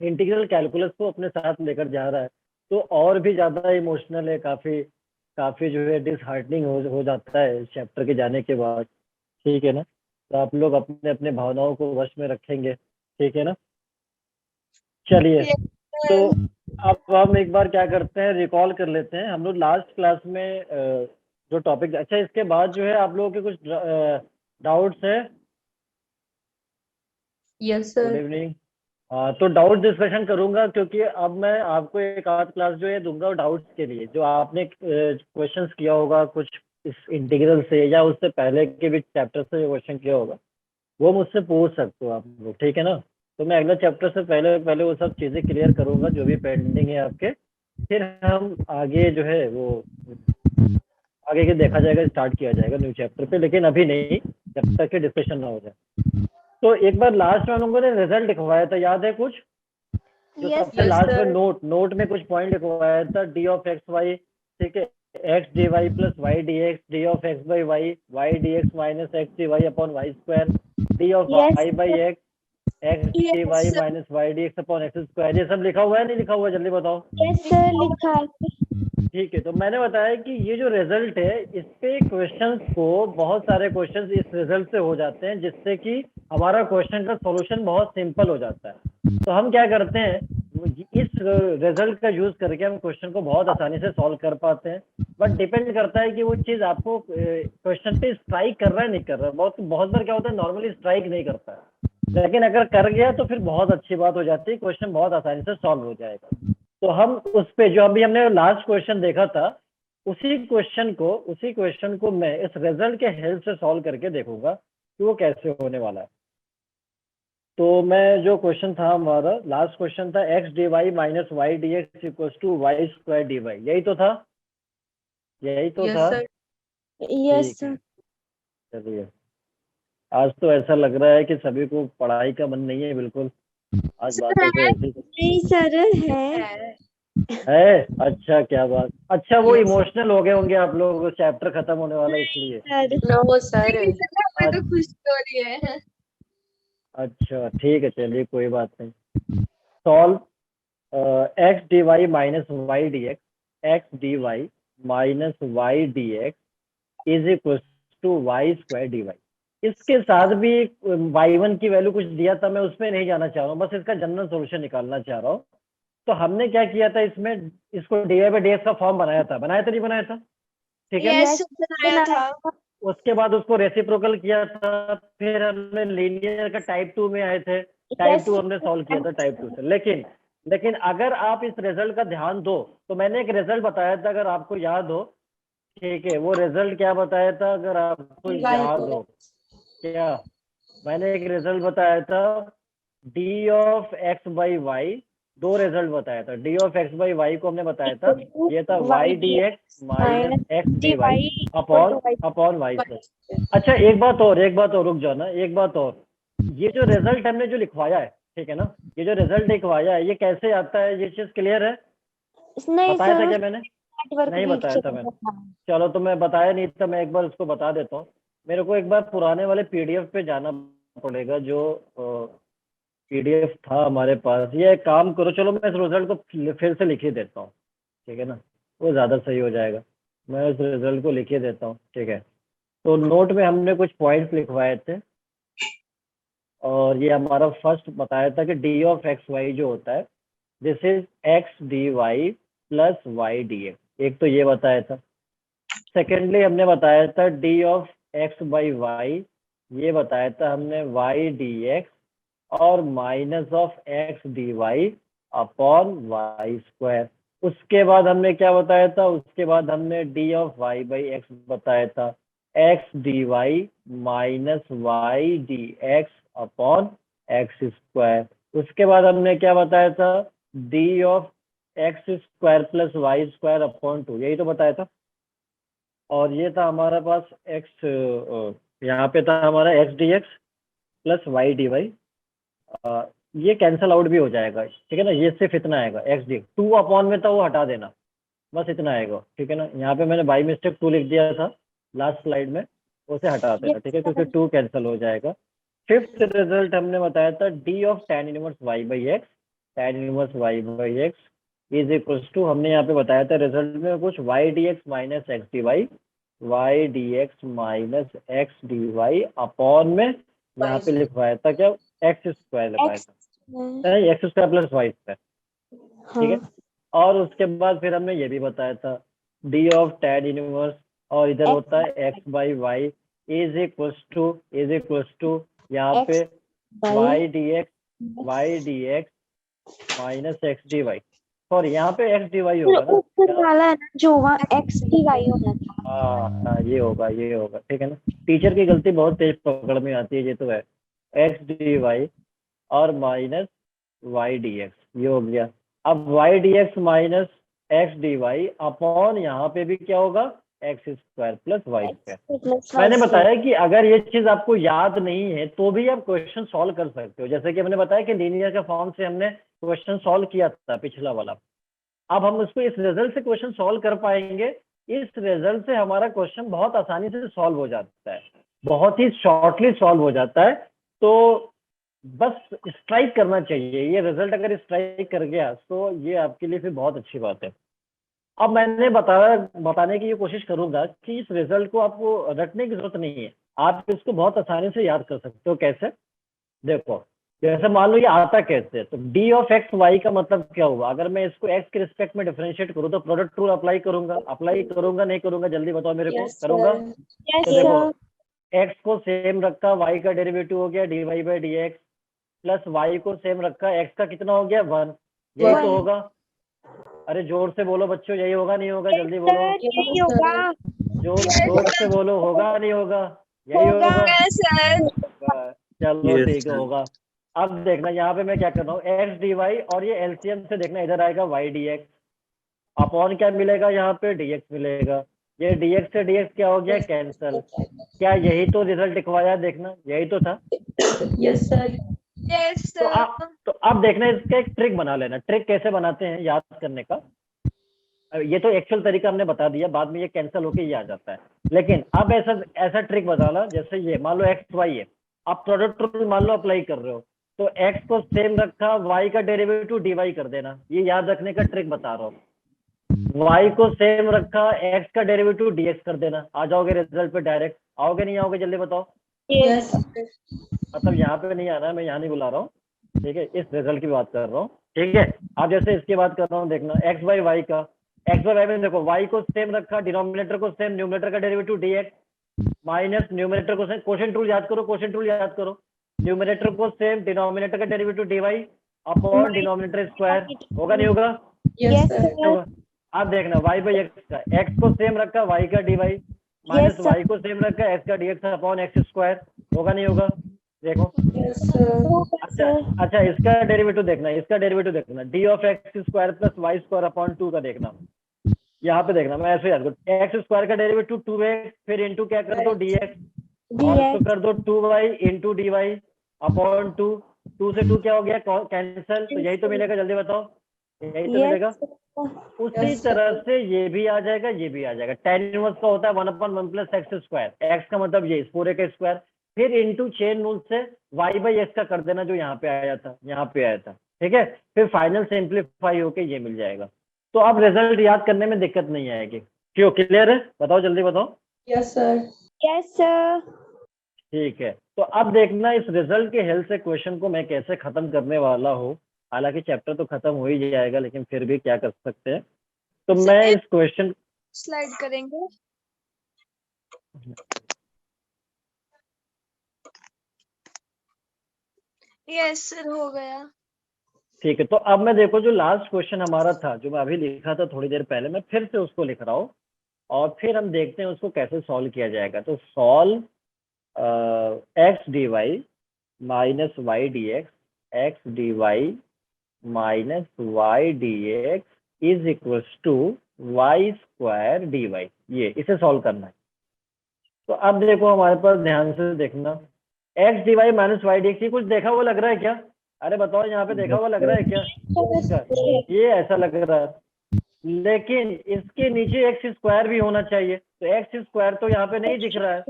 Integral calculus को अपने साथ लेकर जा रहा है, तो और भी ज्यादा इमोशनल है, काफी काफी जो है डिसहार्टनिंग हो जाता है इस चैप्टर के जाने के बाद। ठीक है ना? तो आप लोग अपने अपने भावनाओं को वश में रखेंगे, ठीक है ना? चलिए, Yes, तो sir. अब हम एक बार क्या करते हैं, रिकॉल कर लेते हैं हम लोग लास्ट क्लास में जो टॉपिक। अच्छा, इसके बाद जो है आप लोगों के कुछ डाउट्स है? Yes, good sir. इवनिंग। हाँ, तो डाउट डिस्कशन करूंगा, क्योंकि अब मैं आपको एक आध क्लास जो है दूंगा डाउट्स के लिए। जो आपने क्वेश्चंस किया होगा कुछ इस इंटीग्रल से या उससे पहले के भी चैप्टर से जो क्वेश्चन किया होगा, वो मुझसे पूछ सकते हो आप लोग, ठीक है ना? तो मैं अगला चैप्टर से पहले पहले वो सब चीज़ें क्लियर करूंगा जो भी पेंडिंग है आपके। फिर हम आगे जो है वो आगे के देखा जाएगा, स्टार्ट किया जाएगा न्यू चैप्टर पे, लेकिन अभी नहीं, जब तक कि डिस्कशन ना हो जाए। तो एक बार लास्ट में हम लोगों ने रिजल्ट लिखवाया था, याद है कुछ? जो Yes, सबसे sir. Yes, लास्ट में sir. नोट में कुछ पॉइंट लिखवाया था, डी ऑफ एक्स वाई, ठीक है, x D Y plus Y D X, D of x by Y, Y D x minus x D Y upon Y square, D of Yes, Y by X, x D Yes, Y sir. Minus Y D x upon x square. ये सब लिखा हुआ है नहीं लिखा हुआ है, जल्दी बताओ। yes, sir. लिखा है। ठीक है, तो मैंने बताया कि ये जो रिजल्ट है, इस पे क्वेश्चंस को, बहुत सारे क्वेश्चंस इस रिजल्ट से हो जाते हैं, जिससे कि हमारा क्वेश्चन का सॉल्यूशन बहुत सिंपल हो जाता है। तो हम क्या करते हैं, इस रिजल्ट का यूज करके हम क्वेश्चन को बहुत आसानी से सॉल्व कर पाते हैं। बट डिपेंड करता है कि वो चीज आपको क्वेश्चन पे स्ट्राइक कर रहा है नहीं कर रहा है। बहुत बहुत बार क्या होता है, नॉर्मली स्ट्राइक नहीं करता है, लेकिन अगर कर गया तो फिर बहुत अच्छी बात हो जाती है, क्वेश्चन बहुत आसानी से सॉल्व हो जाएगा। तो हम उस पे जो अभी हमने लास्ट क्वेश्चन देखा था, उसी क्वेश्चन को मैं इस रिजल्ट के हेल्प से सॉल्व करके देखूंगा कि वो कैसे होने वाला है। तो मैं जो क्वेश्चन था हमारा लास्ट क्वेश्चन था, x D Y minus Y D X equal to Y square D Y, यही तो था, यही तो Yes, था। sir. Yes, ठीक है, sir. चलिए। आज तो ऐसा लग रहा है कि सभी को पढ़ाई का मन नहीं है बिल्कुल, आज बातें तो ऐसी नहीं सर है। है। अच्छा, क्या बात, अच्छा वो Yes, sir. इमोशनल हो गए होंगे आप लोग, चैप्टर खत्म होने वाला है इसलिए। Sir No, sir. हमें तो अच्छा, खुशी हो रही है. अच्छा ठीक है, चलिए कोई बात नहीं। Solve x D Y minus Y D x, x D Y minus Y D x is equal to Y square D Y. इसके साथ भी वाई वन की वैल्यू कुछ दिया था, मैं उसमें नहीं जाना चाह रहा हूँ, बस इसका जनरल सोल्यूशन निकालना चाह रहा हूँ। तो हमने क्या किया था इसमें, इसको D Y by D X का फॉर्म बनाया था नहीं बनाया था? ठीक है, Yes, यस sir. बनाया था. उसके बाद उसको रेसिप्रोकल किया था, फिर हमने लीनियर का टाइप 2 में आए थे, टाइप यस 2 हमने सॉल्व किया था टाइप 2 से। लेकिन लेकिन अगर आप इस रिजल्ट का ध्यान दो, तो मैंने एक रिजल्ट बताया था, अगर आपको याद हो, ठीक है, वो रिजल्ट क्या बताया था अगर आपको याद हो? क्या मैंने एक रिजल्ट बताया था, d of x by y, दो रिजल्ट बताया था। D of x by y को हमने बताया था, ये था y D x minus minus x d d y y equal upon two y. Upon y से। अच्छा, एक बात और रुक जाओ ना, एक बात और, ये जो रिजल्ट हमने जो लिखवाया है, ठीक है ना, ये जो रिजल्ट लिखवाया है, ये कैसे आता है, ये चीज क्लियर है? नहीं बताया था सर, क्या उस मैंने? नेटवर्क नहीं वीक बताया था चल मैंने? रहा था। चलो, तो मैं बताया नहीं था, मैं एक बार उसको बता देता हूँ। मेरे को एक बार पुराने वाले पीडीएफ पे जाना पड़ेगा, जो पीडीएफ था हमारे पास। ये एक काम करो, चलो मैं इस रिजल्ट को फिर से लिख ही देता हूँ, ठीक है ना, वो ज़्यादा सही हो जाएगा। मैं इस रिजल्ट को लिख ही देता हूँ, ठीक है। तो नोट में हमने कुछ पॉइंट्स लिखवाए थे, और ये हमारा फर्स्ट बताया था कि डी ऑफ एक्स वाई जो होता है, this is x D Y plus Y D x, एक तो ये बताया था। सेकेंडली हमने बताया था d of x by y, ये बताया था हमने वाई डी एक्स और minus of x D Y upon Y square. उसके बाद हमने क्या बताया था, उसके बाद हमने d of y by x बताया था, x D Y minus Y D x upon x square. उसके बाद हमने क्या बताया था, d of x square plus y square upon 2, यही तो बताया था। और ये था हमारे पास एक्स, यहाँ पे था हमारा x d x plus Y d y, ये कैंसल आउट भी हो जाएगा, ठीक है ना, ये सिर्फ इतना आएगा, एक्स डी टू अपॉन में था वो हटा देना, बस इतना आएगा, ठीक है ना। यहाँ पे मैंने बाई मिस्टेक 2 लिख दिया था लास्ट स्लाइड में, उसे हटा देना, ठीक है, क्योंकि 2 कैंसिल हो जाएगा। फिफ्थ रिजल्ट हमने बताया था d of tan inverse y by x, tan inverse y by x is equals to, हमने यहाँ पे बताया था रिजल्ट में कुछ y dx minus x D y, y dx minus x D Y upon में यहाँ पे लिखवाया था क्या, एक्स स्क्वायर लिखवाया एक्स था, नहीं x square plus y square, ठीक है। हाँ और उसके बाद फिर हमने ये भी बताया था डी ऑफ tan इनवर्स, और इधर X होता है x by y is equals to यहाँ पे by y dx minus x D y, sorry यहाँ पे एक्स डी वाई फिर होगा ना, ऊपर वाला है ना जो वहाँ एक्स डी वाई होना था। हाँ ये होगा ठीक है ना। टीचर की गलती बहुत तेज पकड़ में आती है, ये तो है, एक्स डी वाई और माइनस वाई डी एक्स, ये हो गया। अब y D x minus x D Y upon यहाँ पे भी क्या होगा, x square plus y square. मैंने बताया कि अगर ये चीज आपको याद नहीं है तो भी आप क्वेश्चन सॉल्व कर सकते हो, जैसे कि हमने बताया कि लीनियर के फॉर्म से हमने क्वेश्चन सॉल्व किया था पिछला वाला। अब हम उसको इस रिजल्ट से क्वेश्चन सॉल्व कर पाएंगे, इस रिजल्ट से हमारा क्वेश्चन बहुत आसानी से सॉल्व हो जाता है, बहुत ही शॉर्टली सॉल्व हो जाता है। तो बस स्ट्राइक करना चाहिए, ये रिजल्ट अगर स्ट्राइक कर गया तो ये आपके लिए फिर बहुत अच्छी बात है। अब मैंने बताने की ये कोशिश करूंगा कि इस रिजल्ट को आपको रटने की जरूरत नहीं है, आप इसको बहुत आसानी से याद कर सकते हो। कैसे, देखो जैसे मान लो ये आता कैसे, तो डी ऑफ एक्स वाई का मतलब क्या हुआ, अगर मैं इसको एक्स के रिस्पेक्ट में डिफरेंशिएट करूँ तो प्रोडक्ट रूल अप्लाई करूंगा नहीं करूंगा, जल्दी बताओ मेरे को, करूंगा। यस तो देखो सर। एक्स को सेम रखा, वाई का डेरिवेटिव हो गया d Y by D x, plus y को सेम रखा, एक्स का कितना हो गया 1, यही तो होगा। अरे जोर से बोलो बच्चों, यही होगा नहीं होगा, जल्दी बोलो, यही होगा। जोर से बोलो, होगा नहीं होगा, यही होगा। सर चलो ठीक है, होगा। अब देखना यहाँ पे मैं क्या कर रहा हूँ, एक्स डी वाई और ये एलसीएम से देखना, इधर आएगा वाई डी एक्स अपॉन क्या मिलेगा, यहाँ पे डीएक्स मिलेगा, ये डीएक्स से डीएक्स क्या हो गया, कैंसल। क्या यही तो रिजल्ट लिखवाया, देखना यही तो था। Yes sir. तो आप देखना इसका एक ट्रिक बना लेना। ट्रिक कैसे बनाते हैं याद करने का, ये तो एक्चुअल तरीका हमने बता दिया, बाद में ये कैंसिल होके ये आ जाता है। लेकिन अब ऐसा ट्रिक बताना, जैसे ये मान लो एक्स वाई है, आप प्रोडक्ट रूल मान लो अप्लाई कर रहे हो, तो एक्स को सेम रखा, वाई का डेरिवेटिव डीवाई कर देना, ये याद रखने का ट्रिक बता रहा हूँ। वाई को सेम रखा, एक्स का डेरिवेटिव डीएक्स कर देना, आ जाओगे रिजल्ट पे डायरेक्ट। आओगे नहीं आओगे, जल्दी बताओ। यस मतलब यहाँ पे नहीं आना है, मैं यहाँ नहीं बुला रहा हूँ, ठीक है, इस रिजल्ट की बात कर रहा हूँ, ठीक है। अब जैसे इसकी बात कर रहा हूँ, देखना एक्स बाई वाई का, एक्स बाई वाई में देखो वाई को सेम रखा, डिनोमिनेटर को सेम, न्यूमरेटर का डेरिवेटिव डीएक्स माइनस न्यूमरेटर को सेम, क्वोशिएंट रूल याद करो, न्यूमरेटर को सेम, डिनोमिनेटर का derivative dy upon denominator square, होगा नहीं होगा, यस सर। आप देखना वाई बाई एक्स का, एक्स को सेम रखा, वाई का डीवाई माइनस sir. वाई को सेम रखा, एक्स का डीएक्स अपॉन एक्स स्क्वायर, होगा नहीं होगा, देखो। अच्छा इसका डेरिवेटिव देखना, d of x square plus y square upon 2 का देखना, यहाँ पे देखना, मैं ऐसे याद करूँ, एक्स स्क्वायर का डेरिवेटिव 2x, फिर इंटू क्या कर दो dx, और इसको कर दो 2y into d Y upon 2 से 2 क्या हो गया, कैंसिल, तो यही तो मिलेगा, जल्दी बताओ, यही तो मिलेगा। उसी तरह से ये भी आ जाएगा, ये भी आ जाएगा। tan इनवर्स का होता है 1/1 प्लस एक्स स्क्वायर, एक्स का मतलब ये इस पूरे का स्क्वायर, फिर इंटू चेन रूल से y बाई एक्स का कर देना, जो यहाँ पे आया था, ठीक है, फिर फाइनल सिंप्लीफाई होके ये मिल जाएगा। तो अब रिजल्ट याद करने में दिक्कत नहीं आएगी, क्यों, क्लियर है, बताओ जल्दी बताओ। Yes sir. Yes sir. ठीक है, तो अब देखना इस रिजल्ट के हेल्प से क्वेश्चन को मैं कैसे खत्म करने वाला हूँ। हालांकि चैप्टर तो खत्म हो ही जाएगा, लेकिन फिर भी क्या कर सकते हैं, तो मैं इस क्वेश्चन स्लाइड करेंगे। यस सर, हो गया। ठीक है, तो अब मैं देखो जो लास्ट क्वेश्चन हमारा था, जो मैं अभी लिखा था थोड़ी देर पहले, मैं फिर से उसको लिख रहा हूँ और फिर हम देखते हैं उसको कैसे सॉल्व किया जाएगा। तो solve x D Y minus Y D x, x D Y minus Y D x is equals to Y square D y, ये इसे सॉल्व करना है। तो अब देखो हमारे पास, ध्यान से देखना, x D Y minus Y D x, ये कुछ देखा हुआ लग रहा है क्या, अरे बताओ, यहाँ पे देखा हुआ लग रहा है क्या, ये ऐसा लग रहा है, लेकिन इसके नीचे एक्स स्क्वायर भी होना चाहिए, तो एक्स स्क्वायर तो यहाँ पे नहीं दिख रहा है,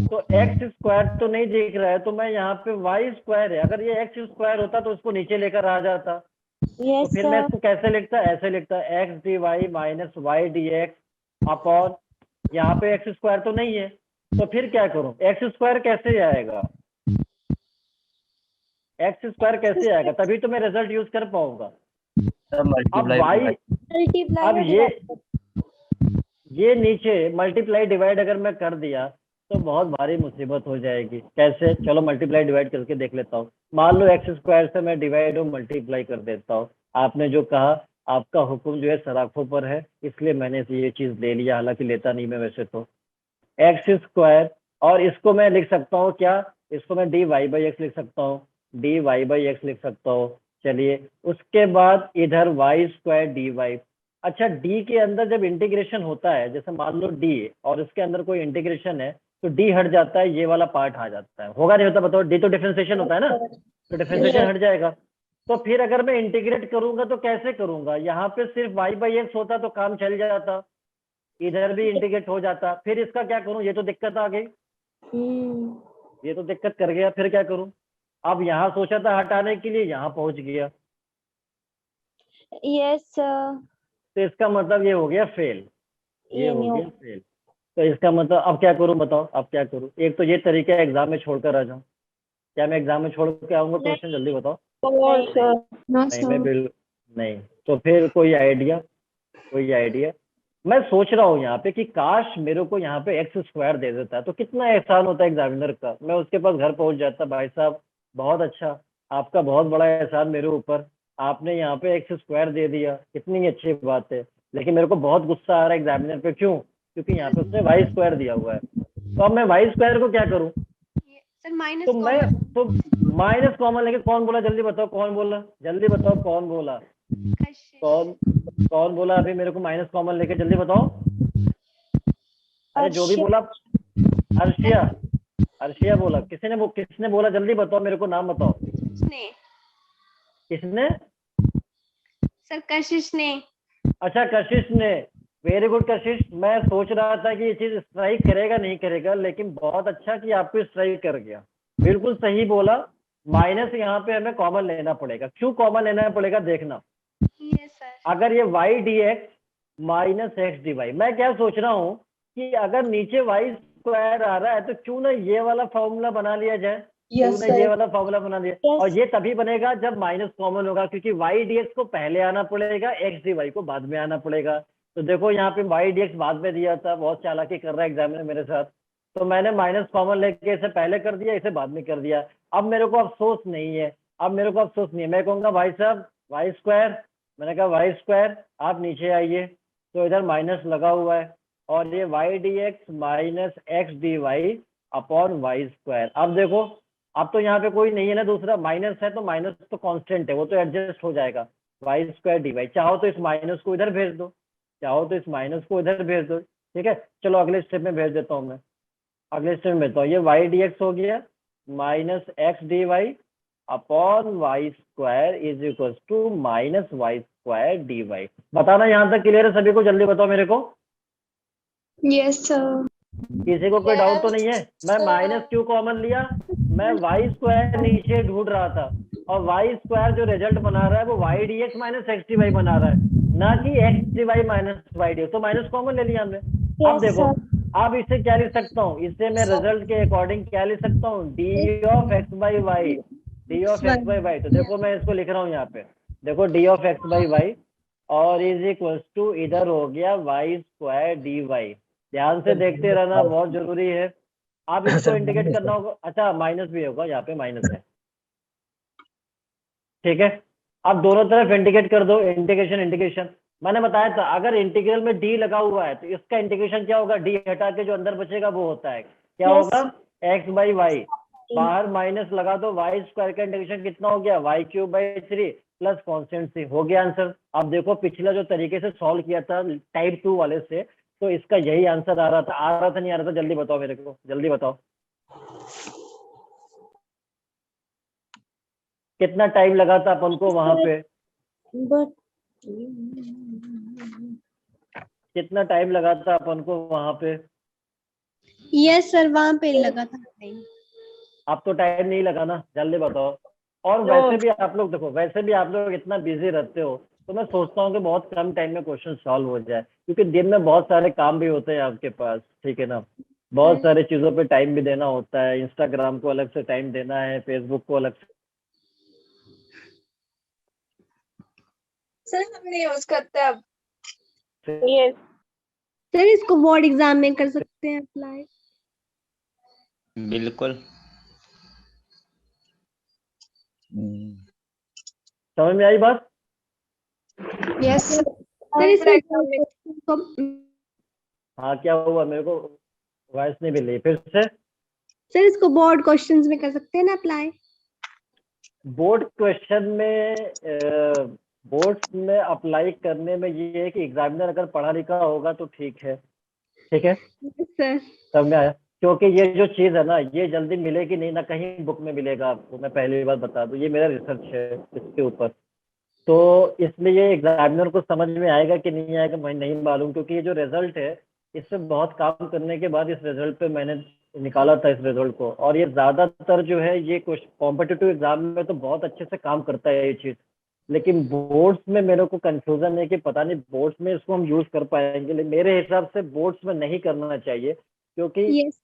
तो एक्स स्क्वायर तो नहीं दिख रहा है, तो मैं यहाँ पे वाई स्क्वायर है, अगर ये एक्स स्क्वायर होता तो उसको नीचे लेकर आ जाता, यस तो फिर मैं सर। इसको कैसे लिखता, ऐसे लिखता x D Y minus Y D x upon, यहाँ पे एक्स स्क्वायर तो नहीं है, तो फिर क्या करूं, एक्स स्क्वायर कैसे आएगा, एक्स स्क्वायर कैसे आएगा, तभी तो मैं रिजल्ट यूज कर पाऊंगा। सर अब मल्टीप्लाई वाई, मल्टीप्लाई अब और डिवाइड। ये नीचे मल्टीप्लाई डिवाइड अगर मैं कर दिया तो बहुत भारी मुसीबत हो जाएगी। कैसे, चलो मल्टीप्लाई डिवाइड करके देख लेता हूँ। मान लो एक्स स्क्वायर से मैं डिवाइड और मल्टीप्लाई कर देता हूँ। आपने जो कहा, आपका हुक्म जो है सराखों पर है, इसलिए मैंने ये चीज ले लिया, हालांकि लेता नहीं मैं वैसे तो। एक्स स्क्वायर, और इसको मैं लिख सकता हूँ क्या, इसको मैं डी वाई बाई एक्स लिख सकता हूँ, डी वाई बाई एक्स लिख सकता हूँ। चलिए, उसके बाद इधर वाई स्क्वायर डी वाई। अच्छा, डी के अंदर जब इंटीग्रेशन होता है, जैसे मान लो डी और इसके अंदर कोई इंटीग्रेशन है, तो डी हट जाता है, ये वाला पार्ट आ जाता है, होगा नहीं होता बताओ, डी तो डिफरेंशिएशन होता है ना, तो डिफरेंशिएशन हट जाएगा। तो फिर अगर मैं इंटीग्रेट करूंगा तो कैसे करूंगा, यहाँ पे सिर्फ वाई बाई एक्स होता तो काम चल जाता, इधर भी इंटीग्रेट हो जाता। फिर इसका क्या करूं, ये तो दिक्कत आ गई, ये तो दिक्कत कर गया, फिर क्या करूं। अब यहाँ सोचा था हटाने के लिए, यहाँ पहुंच गया, यस सर। तो इसका मतलब ये हो गया फेल, ये ये हो नहीं गया हो। फेल। तो इसका मतलब अब क्या करूं बताओ, अब क्या करूं। एक तो ये तरीका एग्जाम में छोड़कर आ जाऊं, क्या मैं एग्जाम में छोड़ के आऊंगा क्वेश्चन, जल्दी बताओ। नहीं सर। नो नहीं, मैं बिल्कुल नहीं। तो फिर कोई आइडिया, कोई आइडिया। मैं सोच रहा हूँ यहाँ पे कि काश मेरे को यहाँ पे एक्स स्क्वायर दे देता, तो कितना एहसान होता है एग्जामिनर का, मैं उसके पास घर पहुंच जाता, भाई साहब बहुत अच्छा, आपका बहुत बड़ा एहसान मेरे ऊपर, आपने यहाँ पे एक्स स्क्वायर दे दिया, कितनी अच्छी बात है। लेकिन मेरे को बहुत गुस्सा आ रहा है एग्जामिनर पे, क्यों, क्योंकि यहाँ पे उसने वाई स्क्वायर दिया हुआ है। तो अब मैं वाई स्क्वायर को क्या करूँ, सर माइनस तो मैं कॉमन। तो माइनस कॉमन लेके, कौन बोला जल्दी बताओ, कौन बोला, जल्दी बताओ कौन बोला, कौन कौन बोला अभी मेरे को माइनस कॉमन लेके, जल्दी बताओ। अरे जो भी बोला, अर्शिया, अर्शिया बोला, किसने बोला, जल्दी बताओ मेरे को, नाम बताओ ने किसने। सर कशिश ने। अच्छा, कशिश ने, वेरी गुड कशिश। मैं सोच रहा था कि ये चीज स्ट्राइक करेगा नहीं करेगा, लेकिन बहुत अच्छा कि आपको स्ट्राइक कर गया, बिल्कुल सही बोला। माइनस यहाँ पे हमें कॉमन लेना पड़ेगा, क्यों कॉमन लेना पड़ेगा देखना। Yes sir. अगर ये y D x minus x D y, मैं क्या सोच रहा हूँ कि अगर नीचे वाई स्क्वायर आ रहा है तो क्यों ना ये वाला फॉर्मूला बना लिया जाए, क्यों ना ये वाला फॉर्मूला बना लिया। और ये तभी बनेगा जब माइनस कॉमन होगा, क्योंकि वाई डी एक्स को पहले आना पड़ेगा, एक्स डी वाई को बाद में आना पड़ेगा। तो देखो यहाँ पे वाई डी एक्स बाद में दिया था, बहुत चालाकी कर रहा है एग्जामिनर मेरे साथ, तो मैंने माइनस कॉमन लेके इसे पहले कर दिया, इसे बाद में कर दिया। अब मेरे को अफसोस नहीं है, अब मेरे को अफसोस नहीं है, मैं कहूँगा भाई साहब वाई स्क्वायर, मैंने कहा वाई स्क्वायर आप नीचे आइए, तो इधर माइनस लगा हुआ है, और ये y D x minus x D Y upon Y square. अब देखो, अब तो यहाँ पे कोई नहीं है ना, दूसरा माइनस है, तो माइनस तो कांस्टेंट है, वो तो एडजस्ट हो जाएगा, वाई स्क्वायर डी वाई। चाहो तो इस माइनस को इधर भेज दो, चाहो तो इस माइनस को इधर भेज दो, ठीक है। चलो अगले स्टेप में भेज देता हूँ मैं, अगले स्टेप में भेजता हूँ। ये वाई डी एक्स हो गया minus x D Y upon Y square is equal to minus y square D y. बताना यहाँ तक क्लियर है सभी को, जल्दी बताओ मेरे को, यस सर। किसी को कोई डाउट तो नहीं है। मैं माइनस क्यों कॉमन लिया, मैं वाई स्क्वायर नीचे ढूंढ रहा था, और वाई स्क्वायर जो रिजल्ट बना रहा है वो y D x minus x D y बना रहा है, ना कि x D Y minus Y D x. तो माइनस कॉमन ले लिया हमने। अब देखो, अब इसे क्या लिख सकता हूँ, इससे मैं रिजल्ट के अकॉर्डिंग क्या लिख सकता हूँ, d of x by y, d of x by y. तो देखो मैं इसको लिख रहा हूँ यहाँ पे, देखो d of x by y, और इज इक्वल टू इधर हो गया वाई स्क्वायर डी वाई। ध्यान से देखते रहना, बहुत जरूरी है। आप इसको इंडिकेट करना होगा, अच्छा माइनस भी होगा, यहाँ पे माइनस है, ठीक है। अब दोनों तरफ इंडिकेट कर दो, इंटीग्रेशन इंटीग्रेशन। मैंने बताया था अगर इंटीग्रल में डी लगा हुआ है तो इसका इंटीग्रेशन क्या होगा, डी हटा के जो अंदर बचेगा वो होता है, क्या होगा, एक्स बाई वाई, बाहर माइनस लगा दो, वाई स्क्वायर का इंटीग्रेशन कितना हो गया, y cube by 3 plus constant c, हो गया आंसर। अब देखो पिछला जो तरीके से सॉल्व किया था टाइप 2 वाले से, तो इसका यही आंसर आ रहा था नहीं आ रहा था, जल्दी बताओ मेरे को, जल्दी बताओ कितना टाइम लगा था अपन को वहां पे, कितना टाइम लगा था अपन को वहां पे। यस सर, वहां पे लगा था टाइम। अब तो टाइम नहीं लगा ना, जल्दी बताओ। और वैसे भी आप लोग देखो, वैसे भी आप लोग इतना बिजी रहते हो, तो मैं सोचता हूँ कि बहुत कम टाइम में क्वेश्चन सॉल्व हो जाए, क्योंकि दिन में बहुत सारे काम भी होते हैं आपके पास, ठीक है ना। बहुत सारे चीजों पे टाइम भी देना होता है, इंस्टाग्राम को अलग से टाइम देना है, फेसबुक को अलग सर हम नहीं यूज करते अब। से। यस सर इसको बोर्ड एग्जाम में कर सकते हैं अप्लाई। बिल्कुल। समझ में आई बात? Yes sir. सर इसको हाँ, क्या हुआ? मेरे को वॉइस नहीं मिल रही, फिर से। सर इसको बोर्ड क्वेश्चंस में कर सकते हैं ना अप्लाई। बोर्ड क्वेश्चन में बोर्ड में अप्लाई करने में ये है कि एग्जामिनर अगर पढ़ा लिखा होगा तो ठीक है, ठीक है। सर समझ में आया? क्योंकि ये जो चीज़ है ना, ये जल्दी मिलेगी नहीं ना, कहीं बुक में मिलेगा आपको, मैं पहली बार बता दूं, ये मेरा रिसर्च है इसके ऊपर। तो इसलिए एग्जामिनर को समझ में आएगा कि नहीं आएगा मुझे नहीं मालूम, क्योंकि ये जो रिजल्ट है, इस पे बहुत काम करने के बाद इस रिजल्ट पे मैंने निकाला था इस रिजल्ट को। और ये ज्यादातर जो है ये कॉम्पिटिटिव एग्जाम में तो बहुत अच्छे से काम करता है ये चीज, लेकिन बोर्ड्स में मेरे को कंफ्यूजन है कि पता नहीं बोर्ड्स में इसको हम यूज कर पाएंगे, लेकिन मेरे हिसाब से बोर्ड्स में नहीं करना चाहिए, क्योंकि यस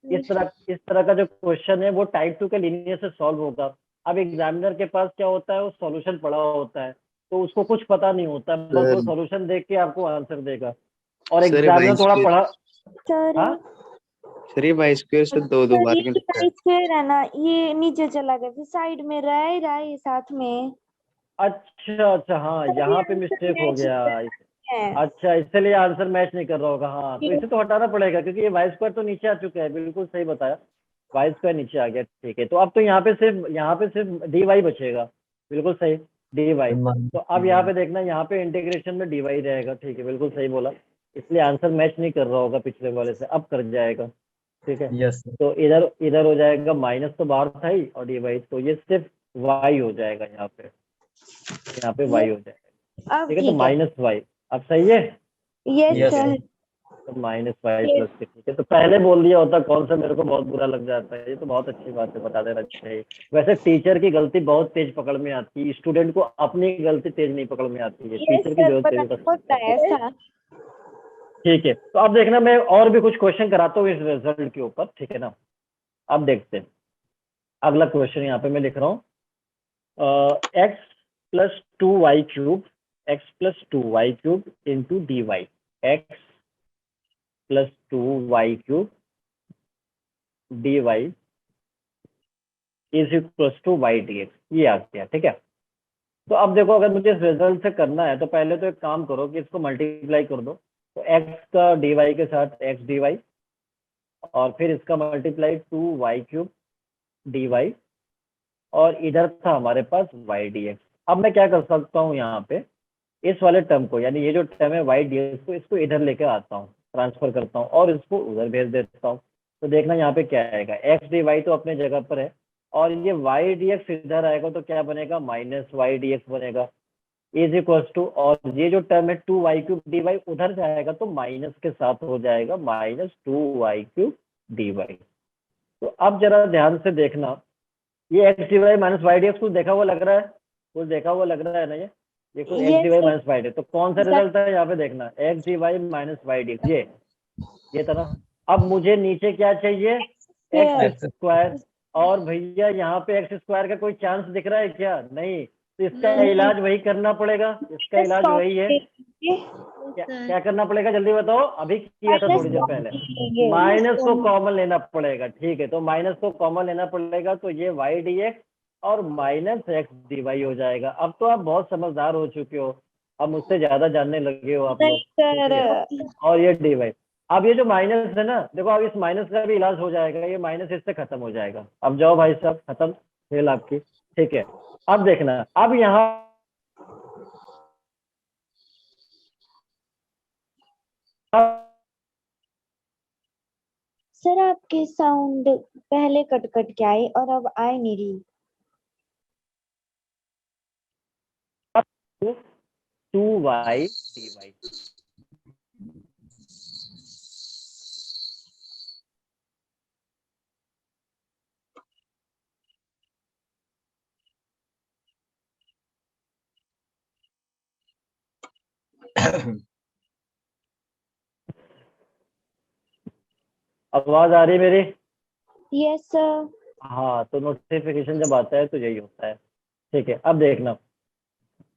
इस तरह का जो क्वेश्चन है वो टाइप 2 के लीनियर से सॉल्व होगा। अब एग्जामिनर के पास क्या होता है, वो सॉल्यूशन पड़ा होता है, तो उसको कुछ पता नहीं होता, बस वो सर सॉल्यूशन देख के आपको आंसर देगा। और सर एग्जामिनर थोड़ा पढ़ा। सर हाँ, सर ये बाई स्क्वायर से दो सर बार ये क्यों जो लिखा है? वाई स्क्वायर है ना, ये नीचे चला गया, फिर साइड में रहा ही साथ में। अच्छा अच्छा, हाँ सर ये यहाँ पे आंसर मिस्टेक हो मैच गया। है। अच्छा, इसलिए आंसर मैच नहीं कर रहा होगा। हाँ, तो इसे तो हटाना पड़ेगा, क्योंकि ये वाई स्क्वायर तो नीचे आ चुका है, बिल्कुल सही बताया। वाई स्क्वायर नीचे आ गया, ठीक है। तो अब तो यहाँ पे सिर्फ डी वाई बचेगा, बिल्कुल सही, डी वाई। तो अब यहाँ पे देखना, यहाँ पे इंटीग्रेशन में डी वाई रहेगा, ठीक है, बिल्कुल सही बोला। इसलिए आंसर मैच नहीं कर रहा होगा पिछले वाले से, अब कर जाएगा, ठीक है। यस तो इधर इधर हो जाएगा, माइनस तो बाहर था ही, और डी वाई, तो ये सिर्फ वाई हो जाएगा यहाँ पे वाई हो जाएगा, अब ठीक है। तो ठीक है। माइनस वाई, अब सही है। Yes yes sir. तो माइनस वाई प्लस के, ठीक है। तो पहले बोल दिया होता कौन सा, मेरे को बहुत बुरा लग जाता है। ये तो बहुत अच्छी बात है, बता देना चाहिए। वैसे टीचर की गलती बहुत तेज पकड़ में आती है, स्टूडेंट को अपनी गलती तेज नहीं पकड़ में आती है, यस टीचर की सर, जो पता तेज नहीं होता है ऐसा। ठीक है। तो अब देखना, मैं और भी कुछ क्वेश्चन कराता हूँ इस रिजल्ट के ऊपर, ठीक है ना। अब देखते हैं अगला क्वेश्चन, यहाँ पे मैं लिख रहा हूँ x+2y³ x+2y³ into d y, x+2y³ d y is equals to y D x, ये आ गया, ठीक है। तो अब देखो, अगर मुझे इस रिजल्ट से करना है, तो पहले तो एक काम करो कि इसको मल्टीप्लाई कर दो। तो x का डी वाई के साथ x डी वाई, और फिर इसका मल्टीप्लाई 2y³ डी वाई, और इधर था हमारे पास वाई डी एक्स। अब मैं क्या कर सकता हूँ यहाँ पे, इस वाले टर्म को, यानी ये जो टर्म है वाई डी एक्स को, इसको इधर लेके आता हूँ, ट्रांसफर करता हूँ और इसको उधर भेज देता हूँ। तो देखना यहाँ पे क्या आएगा, एक्स डी वाई तो अपने जगह पर है, और ये वाई डी एक्स इधर आएगा, तो क्या बनेगा, माइनस वाई डी एक्स बनेगा, इज इक्वल टू, और ये जो टर्म है 2y³ डी वाई उधर जाएगा, तो माइनस के साथ हो जाएगा, -2y³ डी वाई। तो अब जरा ध्यान से देखना, ये x D Y minus Y D x कुछ देखा हुआ लग रहा है, कुछ देखा हुआ लग रहा है ना, ये कुछ x d yes y sir. Minus Y d, तो कौन सा रिजल्ट है यहाँ पे देखना, x D Y minus Y d, ये था ना। अब मुझे नीचे क्या चाहिए, एक्स स्क्वायर, और भैया यहाँ पे एक्स स्क्वायर का कोई चांस दिख रहा है क्या, नहीं। तो इसका नहीं। इलाज वही करना पड़ेगा, इसका इलाज वही है। क्या करना पड़ेगा, जल्दी बताओ, अभी किया था थोड़ी देर पहले। माइनस को कॉमन लेना पड़ेगा, ठीक है। तो माइनस को कॉमन लेना पड़ेगा, तो ये वाई डी एक्स और माइनस एक्स डी वाई हो जाएगा। अब तो आप बहुत समझदार हो चुके हो, अब मुझसे ज्यादा जानने लगे हो आप लोग, सर। ठीक है? और ये डी वाई, अब ये जो माइनस है ना, देखो अब इस माइनस का भी इलाज हो जाएगा, ये माइनस इससे खत्म हो जाएगा। अब जाओ भाई साहब, खत्म खेल आपकी, ठीक है। अब देखना, अब यहाँ सर आपके साउंड पहले कट कट के आए और अब आए नहीं रही। 2y डी वाई, आवाज आ रही है मेरी? Yes sir. हाँ, तो नोटिफिकेशन जब आता है तो यही होता है। ठीक है, अब देखना।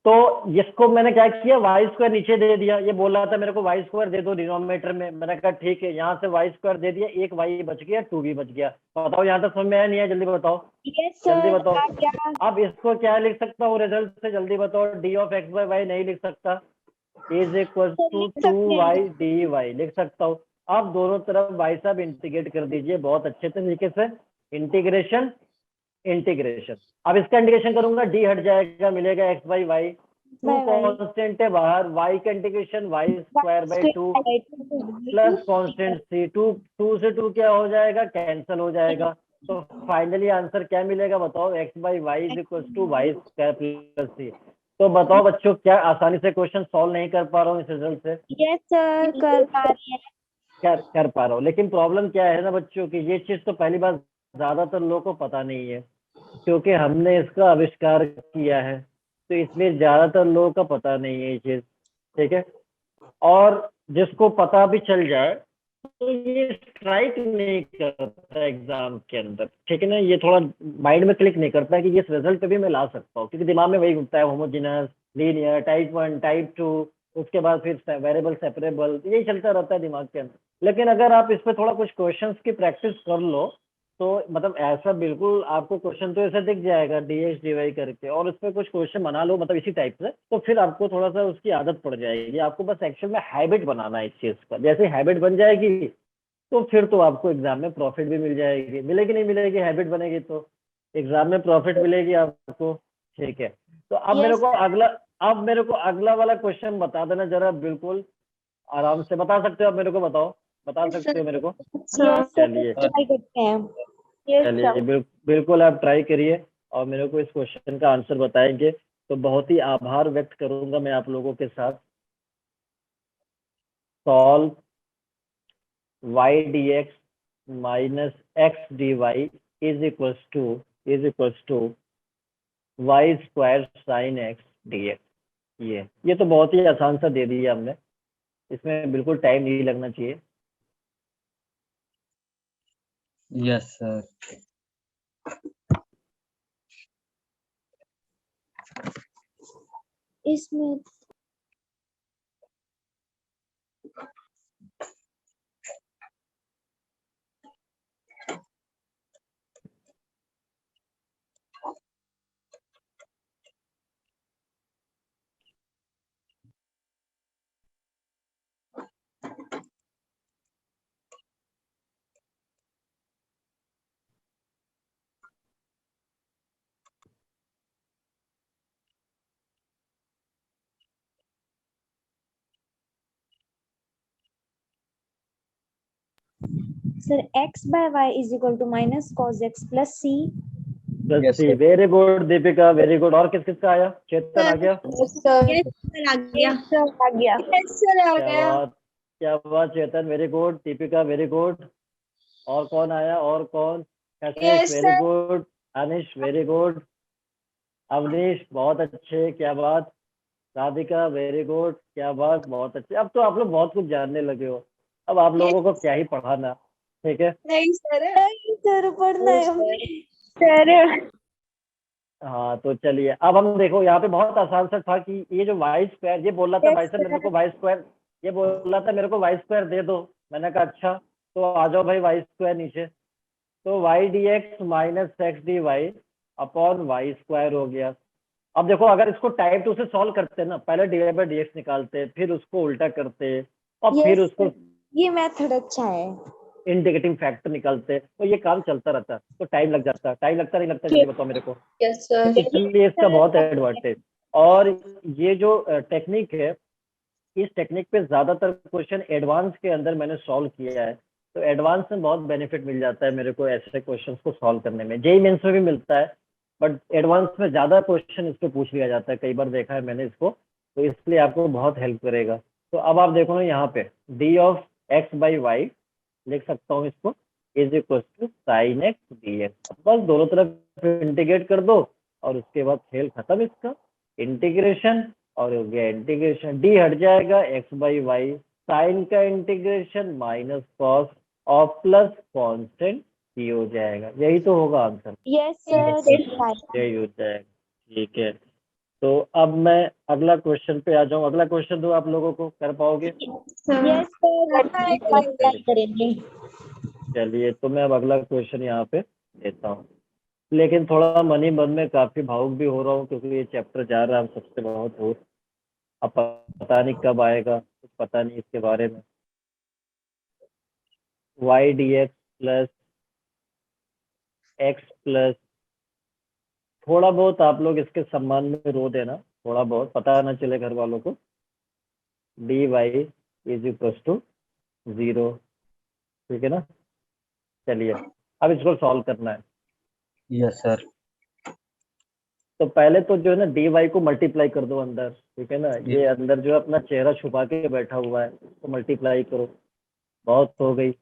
तो इसको मैंने क्या किया, वाई स्क्वायर नीचे दे दिया। ये बोल रहा था मेरे को वाई स्क्वायर दे दो डिनोमिनेटर में, मैंने कहा ठीक है, यहाँ से वाई स्क्वायर दे दिया, एक वाई बच गया, 2b बच गया। बताओ यहाँ तक समझ में आया नहीं है? जल्दी बताओ, यस जल्दी सर बताओ। आ गया। अब इसको क्या लिख सकता हूँ रिजल्ट से? जल्दी बताओ। D of x by y नहीं लिख सकता? इज इक्वल सर टू लिख टू सकते हैं। वाई डी वाई लिख सकता हूँ। अब दोनों तरफ भाई साहब इंटीग्रेट कर दीजिए बहुत अच्छे तरीके से। Integration, integration. अब इसका इंटीग्रेशन करूंगा, डी हट जाएगा, मिलेगा x by y. Two by by. Constant है बाहर, वाई का integration y square by two plus constant c. Two से टू क्या हो जाएगा? कैंसिल हो जाएगा। तो फाइनली आंसर क्या मिलेगा बताओ? X by y is equal to Y square plus c. तो बताओ बच्चों, क्या आसानी से क्वेश्चन सॉल्व नहीं कर पा रहा हूँ इस रिजल्ट से? यस सर कर पा रही है। कर पा रहा हूँ, लेकिन प्रॉब्लम क्या है ना बच्चों की, ये चीज तो पहली बार ज्यादातर लोगों को पता नहीं है, क्योंकि हमने इसका आविष्कार किया है, तो इसलिए ज्यादातर लोगों का पता नहीं है ये चीज। ठीक है, और जिसको पता भी चल जाए तो ये स्ट्राइक नहीं करता एग्जाम के अंदर। ठीक है ना, ये थोड़ा माइंड में क्लिक नहीं करता है कि इस रिजल्ट पे भी मैं ला सकता हूँ, क्योंकि दिमाग में वही घूमता है, होमोजेनस, लीनियर, टाइप 1, टाइप 2, उसके बाद फिर वेरिएबल सेपरेबल, यही चलता रहता है दिमाग के अंदर। लेकिन अगर आप इस पे थोड़ा कुछ क्वेश्चंस की प्रैक्टिस कर लो, तो मतलब ऐसा बिल्कुल आपको क्वेश्चन तो ऐसा दिख जाएगा dx dy करके, और उस पर कुछ क्वेश्चन बना लो मतलब इसी टाइप से, तो फिर आपको थोड़ा सा उसकी आदत पड़ जाएगी। आपको बस एक्चुअल में हैबिट बनाना है इस चीज का। जैसे हैबिट बन जाएगी तो फिर तो आपको एग्जाम में प्रॉफिट भी मिल जाएगी। मिलेगी नहीं मिलेगी? हैबिट बनेगी तो एग्जाम में प्रॉफिट मिलेगी आपको। ठीक है, तो अब मेरे यस को अगला, अब मेरे को अगला वाला क्वेश्चन बता देना जरा, बिल्कुल आराम से बता सकते हो आप मेरे को? बताओ, बता सकते हो मेरे को? यस सर चलिए, ट्राई करते हैं। चलिए बिल्कुल आप ट्राई करिए और मेरे को इस क्वेश्चन का आंसर बताएंगे तो बहुत ही आभार व्यक्त करूंगा मैं आप लोगों के साथ। Solve y dx minus x dy is equals to y square sine x dx। ये तो बहुत ही आसान सा दे दिया हमने, इसमें बिल्कुल टाइम नहीं लगना चाहिए। Yes sir. इसमें sir x by y is equal to minus cos x plus c। Yes, sir. Very good Deepika, very good. और किस किस का आया? चेतन आ गया? यस सर आ गया। आ गया। यस सर आ क्या गया। बात, क्या बात Chetan, very good. Deepika very good. और कौन आया? और कौन? Kashish Yes, very sir. Good. Anish very good. Avnish बहुत अच्छे, क्या बात। राधिका वेरी गुड, क्या बात, बहुत अच्छे। अब तो आप लोग बहुत कुछ जानने लगे हो, अब आप लोगों को क्या ही पढ़ाना। ठीक है, नहीं सर। सर पढ़ना है Yes, हमने। sir. सर हाँ तो चलिए अब हम देखो, यहाँ पे बहुत आसान सा था कि ये जो वाई स्क्वायर, ये बोल रहा था Yes, भाई साहब मेरे sir. को वाई स्क्वायर, ये बोल रहा था मेरे को वाई स्क्वायर दे दो। मैंने कहा अच्छा, तो आ जाओ भाई वाई स्क्वायर नीचे। तो y D x minus x D Y upon Y square हो गया। अब देखो, अगर इसको टाइप 2 से सॉल्व करते ना, पहले d Y by D x निकालते, फिर उसको उल्टा करते, और फिर Yes, उसको sir. ये मेथड अच्छा है। इंटीग्रेटिंग फैक्टर निकालते, तो ये काम चलता रहता, तो टाइम लग जाता। टाइम लगता नहीं लगता? जल्दी बताओ मेरे को। Yes, sir. इसलिए इसका बहुत एडवांटेज। और ये जो टेक्निक है, इस टेक्निक पे ज्यादातर क्वेश्चन एडवांस के अंदर मैंने सॉल्व किया है, तो एडवांस में बहुत बेनिफिट मिल जाता है मेरे को ऐसे क्वेश्चंस को सॉल्व करने में। जेई मेंस में भी मिलता है, बट एडवांस में ज्यादा क्वेश्चन इस पे पूछ लिया जाता है, कई बार देखा है मैंने इसको, तो इसलिए आपको बहुत हेल्प करेगा। तो अब आप देखो ना, यहाँ पे d of x by y लिख सकता हूँ इसको, is equal to sine x d x. बस दोनों तरफ इंटीग्रेट कर दो और उसके बाद खेल खत्म इसका। इंटीग्रेशन और हो गया इंटीग्रेशन, डी हट जाएगा, एक्स बाई वाई, साइन का इंटीग्रेशन माइनस कॉस और प्लस कांस्टेंट सी हो जाएगा। यही तो होगा आंसर, यस सर, यही हो जाएगा। ठीक है, तो अब मैं अगला क्वेश्चन पे आ जाऊं। अगला क्वेश्चन दो आप लोगों को, कर पाओगे? यस सर, करेंगे। चलिए, तो मैं अब अगला क्वेश्चन यहाँ पे देता हूँ, लेकिन थोड़ा मन ही मन में काफी भावुक भी हो रहा हूँ, क्योंकि ये चैप्टर जा रहा है हम सबसे बहुत दूर। अब पता नहीं कब आएगा, कुछ पता नहीं इसके बारे में। Y D x plus x plus, थोड़ा बहुत आप लोग इसके सम्मान में रो देना, थोड़ा बहुत, पता ना चले घर वालों को। D y is equal to 0, ठीक है ना? चलिए, अब इसको सॉल्व करना है। Yes sir. तो पहले तो जो है ना, डी वाई को मल्टीप्लाई कर दो अंदर, ठीक है ना? ये अंदर जो है अपना चेहरा छुपा के बैठा हुआ है, तो मल्टीप्लाई करो, बहुत हो गई।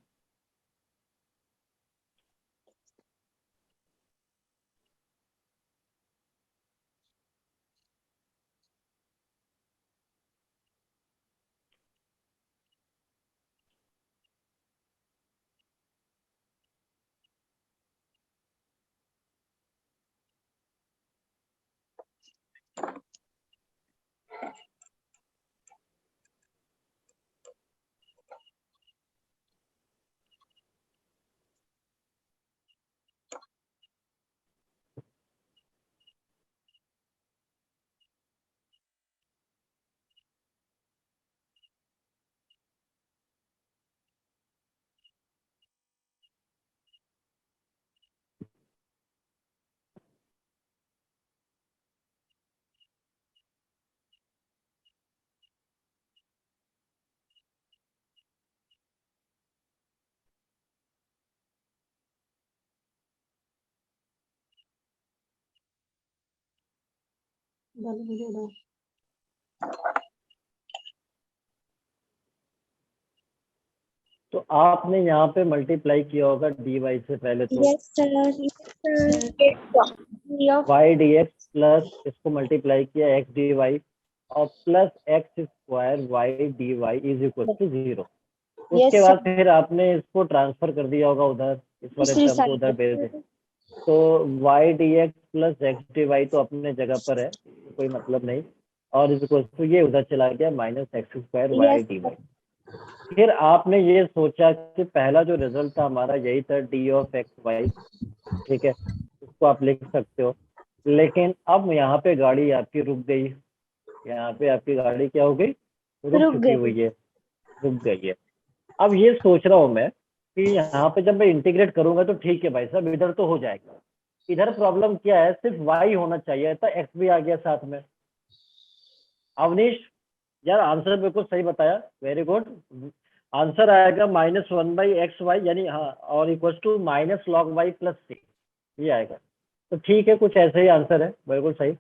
तो आपने यहाँ पे मल्टीप्लाई किया होगा डी वाई से पहले, तो yes sir, y D x plus इसको मल्टीप्लाई किया एक्स डी वाई और plus x square y d y is equal to 0। उसके बाद फिर आपने इसको ट्रांसफर कर दिया होगा उधर, इस वाले टर्म को उधर भेज दिया। तो y D x plus x D y तो अपने जगह पर है, कोई मतलब नहीं, और इज इक्वल टू ये उधर चला गया minus x square y d y. फिर आपने ये सोचा कि पहला जो रिजल्ट था हमारा यही था डी ऑफ एक्स वाई, ठीक है, उसको आप लिख सकते हो। लेकिन अब यहाँ पे गाड़ी आपकी रुक गई, यहाँ पे आपकी गाड़ी क्या हो गई? रुक चुकी हुई है, रुक गई है। अब ये सोच रहा हूँ मैं कि यहाँ पे जब मैं इंटीग्रेट करूंगा तो ठीक है भाई साहब, इधर तो हो जाएगा। इधर प्रॉब्लम क्या है, सिर्फ वाई होना चाहिए था, एक्स भी आ गया साथ में। अवनीश यार, आंसर बिल्कुल सही बताया, वेरी गुड। आंसर आएगा -1/xy, यानी हाँ, और equal to minus log y plus c, ये आएगा। तो ठीक है, कुछ ऐसे ही आंसर है, बिल्कुल सही।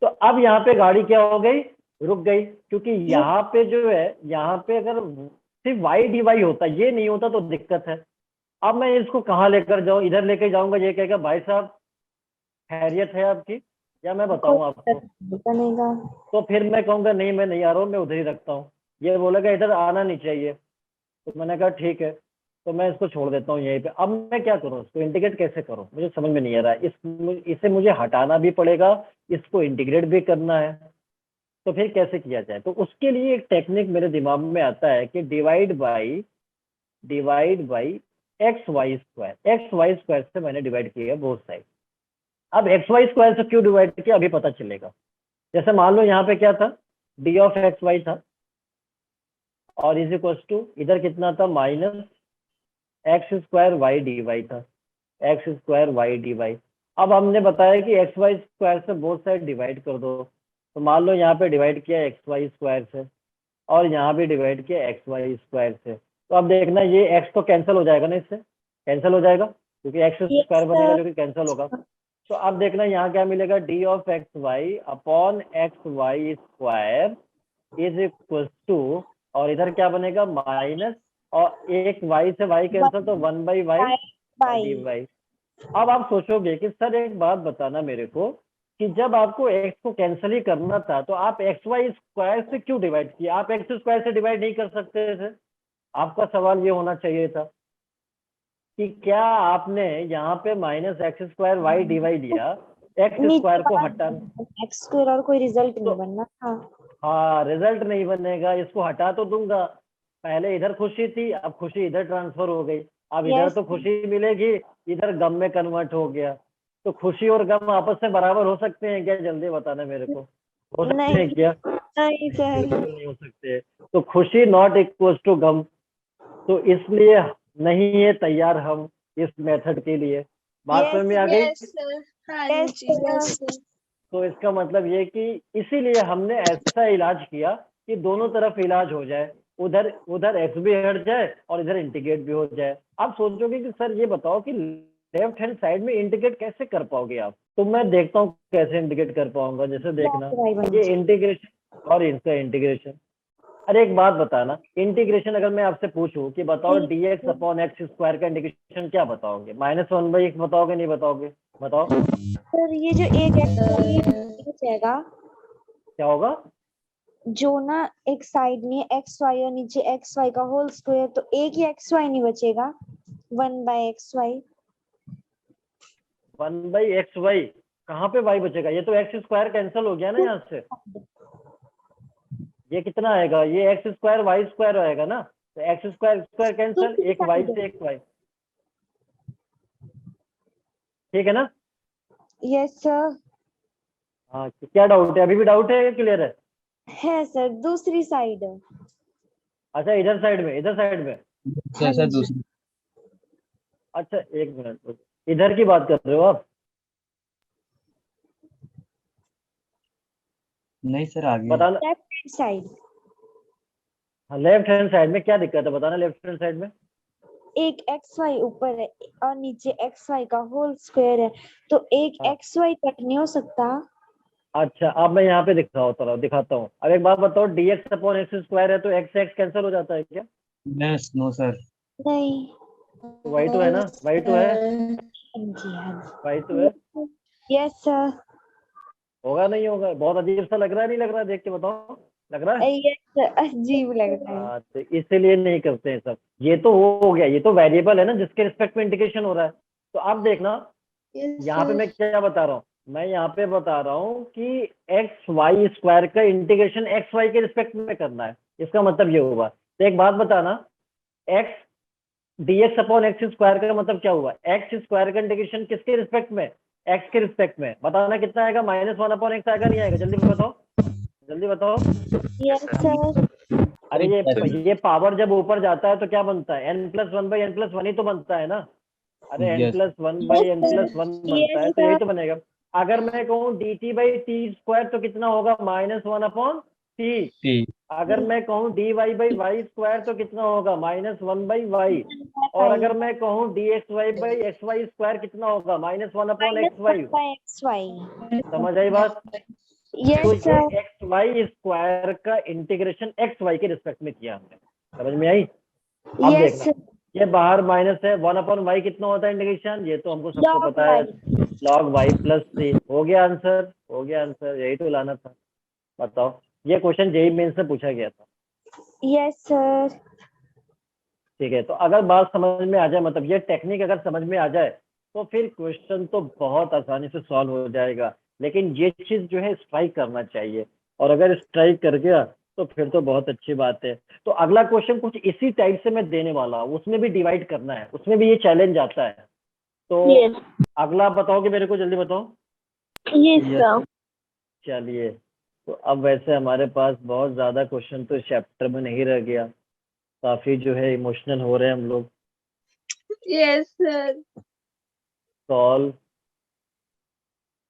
तो अब यहाँ पे गाड़ी क्या हो गई? रुक गई, क्योंकि यहाँ पे जो है, यहाँ पे अगर सिर्फ वाई डी वाई होता, ये नहीं होता तो दिक्कत है। अब मैं इसको कहाँ लेकर जाऊँ? इधर लेके जाऊंगा, ये कहेगा भाई साहब खैरियत है आपकी, या मैं बताऊँ आपको? तो फिर मैं कहूँगा नहीं, मैं नहीं आ रहा हूँ, मैं उधर ही रखता हूँ। ये बोलेगा इधर आना नहीं चाहिए, तो मैंने कहा ठीक है, तो मैं इसको छोड़ देता हूँ यहीं पे। अब मैं क्या करूँ, इसको इंटीग्रेट कैसे करूँ, मुझे समझ में नहीं आ रहा है। इसे मुझे हटाना भी पड़ेगा, इसको इंटीग्रेट भी करना है, तो फिर कैसे किया जाए? तो उसके लिए एक टेक्निक मेरे दिमाग में आता है कि divide by x y square से मैंने डिवाइड किया बोथ साइड। अब एक्स वाई स्क्वायर से क्यों डिवाइड किया, अभी पता चलेगा। जैसे मान लो यहाँ पे क्या था, डी ऑफ एक्स वाई था, और इज इक्वल टू इधर कितना था, minus x square y d y था, x square y d y. अब हमने बताया कि एक्स वाई स्क्वायर से बोथ साइड डिवाइड कर दो, तो मान लो यहाँ पे डिवाइड किया एक्स वाई स्क्वायर से, और यहाँ भी डिवाइड किया एक्स वाई स्क्वायर से। तो अब देखना, ये एक्स तो कैंसिल हो जाएगा ना, इससे कैंसिल हो जाएगा, क्योंकि एक्स स्क्वायर बनेगा जो कि कैंसिल होगा। तो अब देखना यहाँ क्या मिलेगा, d of x y upon x y square is equal to, और इधर क्या बनेगा, माइनस, और एक y से y कैंसिल, तो 1/y डी वाई। अब आप सोचोगे कि सर एक बात बताना मेरे को, कि जब आपको x को कैंसिल ही करना था तो आप xy स्क्वायर से क्यों डिवाइड किए? आप x स्क्वायर से डिवाइड नहीं कर सकते थे? आपका सवाल ये होना चाहिए था कि क्या आपने यहाँ पे minus x square y divide लिया, एक्स स्क्वायर को हटा, एक्स स्क्वायर और कोई रिजल्ट नहीं तो- बनना था। हाँ रिजल्ट नहीं बनेगा, इसको हटा तो दूंगा। पहले इधर खुशी थी, अब खुशी इधर ट्रांसफर हो गई, अब इधर Yes. तो खुशी मिलेगी, इधर गम में कन्वर्ट हो गया। तो खुशी और गम आपस में बराबर हो सकते हैं क्या? जल्दी बताना मेरे को, हो सकते हैं नहीं क्या? नहीं सर, बिल्कुल नहीं हो सकते। तो खुशी नॉट इक्वल टू गम, तो इसलिए नहीं है तैयार हम इस मेथड के लिए। बात समझ में आ गई? Yes sir. तो इसका मतलब ये कि इसीलिए हमने ऐसा इलाज किया कि दोनों तरफ इलाज हो जाए, उधर उधर एक्स भी हट जाए और इधर इंटीग्रेट भी हो जाए। आप सोचोगे कि सर ये बताओ कि लेफ्ट हैंड साइड में इंटीग्रेट कैसे कर पाओगे आप? तो मैं देखता हूँ कैसे इंटीग्रेट कर पाऊंगा। जैसे देखना, ये इंटीग्रेशन और इनका इंटीग्रेशन। अरे एक बात बताना, इंटीग्रेशन अगर मैं आपसे पूछूं कि बताओ dx अपॉन एक्स स्क्वायर का इंटीग्रेशन, क्या बताओगे? -1/x बताओगे, नहीं बताओगे? बताओ सर ये जो एक एक्स बचेगा, क्या होगा? जो ना एक साइड में एक्स वाई और नीचे एक्स वाई का होल स्क्वायर, तो एक ही एक्स वाई नहीं बचेगा, 1/xy। 1/xy कहाँ पे y बचेगा? ये तो एक्स स्क्वायर कैंसिल हो गया ना यहाँ से। ये कितना आएगा? ये एक्स स्क्वायर वाई स्क्वायर आएगा ना, तो एक्स स्क्वायर स्क्वायर कैंसिल, एक वाई से एक वाई। ठीक है ना? Yes sir. हाँ, क्या डाउट है? अभी भी डाउट है या क्लियर है? सर दूसरी साइड। अच्छा इधर साइड में, इधर साइड में। सर दूसरी अच्छा एक मिनट, इधर की बात कर रहे हो आप? नहीं सर आगे बताना। लेफ्ट हैंड साइड, हाँ लेफ्ट हैंड साइड में क्या दिक्कत है बताना। लेफ्ट हैंड साइड में एक एक्स वाई ऊपर है और नीचे एक्स वाई का होल स्क्वायर है, तो एक हाँ। एक्स वाई कट नहीं हो सकता। अच्छा अब मैं यहाँ पे दिखाता हूँ। अब एक बात बताओ, dx अपॉन एक्स स्क्वायर है तो एक्स एक्स कैंसिल हो जाता है क्या? यस नो सर नहीं। वाई तो है ना, वाई तो है, जी हाँ। वाई तो है। Yes sir. होगा नहीं होगा? बहुत अजीब सा लग रहा है, नहीं लग रहा? देख के बताओ, लग रहा है? यस अजीब लग रहा है। हाँ तो इसीलिए नहीं करते हैं सब। ये तो हो गया, ये तो वेरिएबल है ना जिसके रिस्पेक्ट में इंटीग्रेशन हो रहा है। तो आप देखना, यहाँ पे मैं क्या बता रहा हूँ, मैं यहाँ पे बता रहा हूँ कि एक्स वाई स्क्वायर का इंटीग्रेशन एक्स वाई के रिस्पेक्ट में करना है। इसका मतलब ये हुआ। तो एक बात बताना, x dx upon x square का मतलब क्या हुआ? एक्स स्क्वायर का इंटीग्रेशन किसके रिस्पेक्ट में? एक्स के रिस्पेक्ट में। बताना कितना आएगा? -1/x आएगा, नहीं आएगा? जल्दी बताओ, जल्दी बताओ। Yes sir. अरे ये पावर जब ऊपर जाता है तो क्या बनता है? n+1/n+1 ही तो बनता है ना। अरे Yes. n+1/n+1 बनता है, Yes, तो यही तो बनेगा। अगर मैं कहूँ dt/t² तो कितना होगा? -1/t। T अगर मैं कहूँ dy/y² तो कितना होगा? -1/y। और अगर मैं कहूँ dxy/xy² कितना होगा? -1/xy। xy। समझ आई बात? तो यस ये सर। एक्स वाई स्क्वायर का इंटीग्रेशन एक्स वाई के रिस्पेक्ट में किया हमने। समझ में आई? अब यस देखना, ये बाहर माइनस है, 1/y कितना होता है इंटीग्रेशन? ये तो हमको सबको Log पता है, y। log y + c। हो गया आंसर, हो गया आंसर, यही तो लाना था। बताओ, ये क्वेश्चन जेईई मेंस से पूछा गया था। Yes sir. ठीक है, तो अगर बात समझ में आ जाए, मतलब ये टेक्निक अगर समझ में आ जाए तो फिर क्वेश्चन तो बहुत आसानी से सॉल्व हो जाएगा। लेकिन ये चीज जो है स्ट्राइक करना चाहिए, और अगर स्ट्राइक कर गया तो फिर तो बहुत अच्छी बात है। तो अगला क्वेश्चन कुछ इसी टाइप से मैं देने वाला हूँ, उसमें भी डिवाइड करना है, उसमें भी ये चैलेंज आता है। तो अगला बताओगे मेरे को, जल्दी बताओ। Yes sir. चलिए, तो अब वैसे हमारे पास बहुत ज्यादा क्वेश्चन तो इस चैप्टर में नहीं रह गया, काफी जो है इमोशनल हो रहे हैं हम लोग। Yes sir. सॉल्व,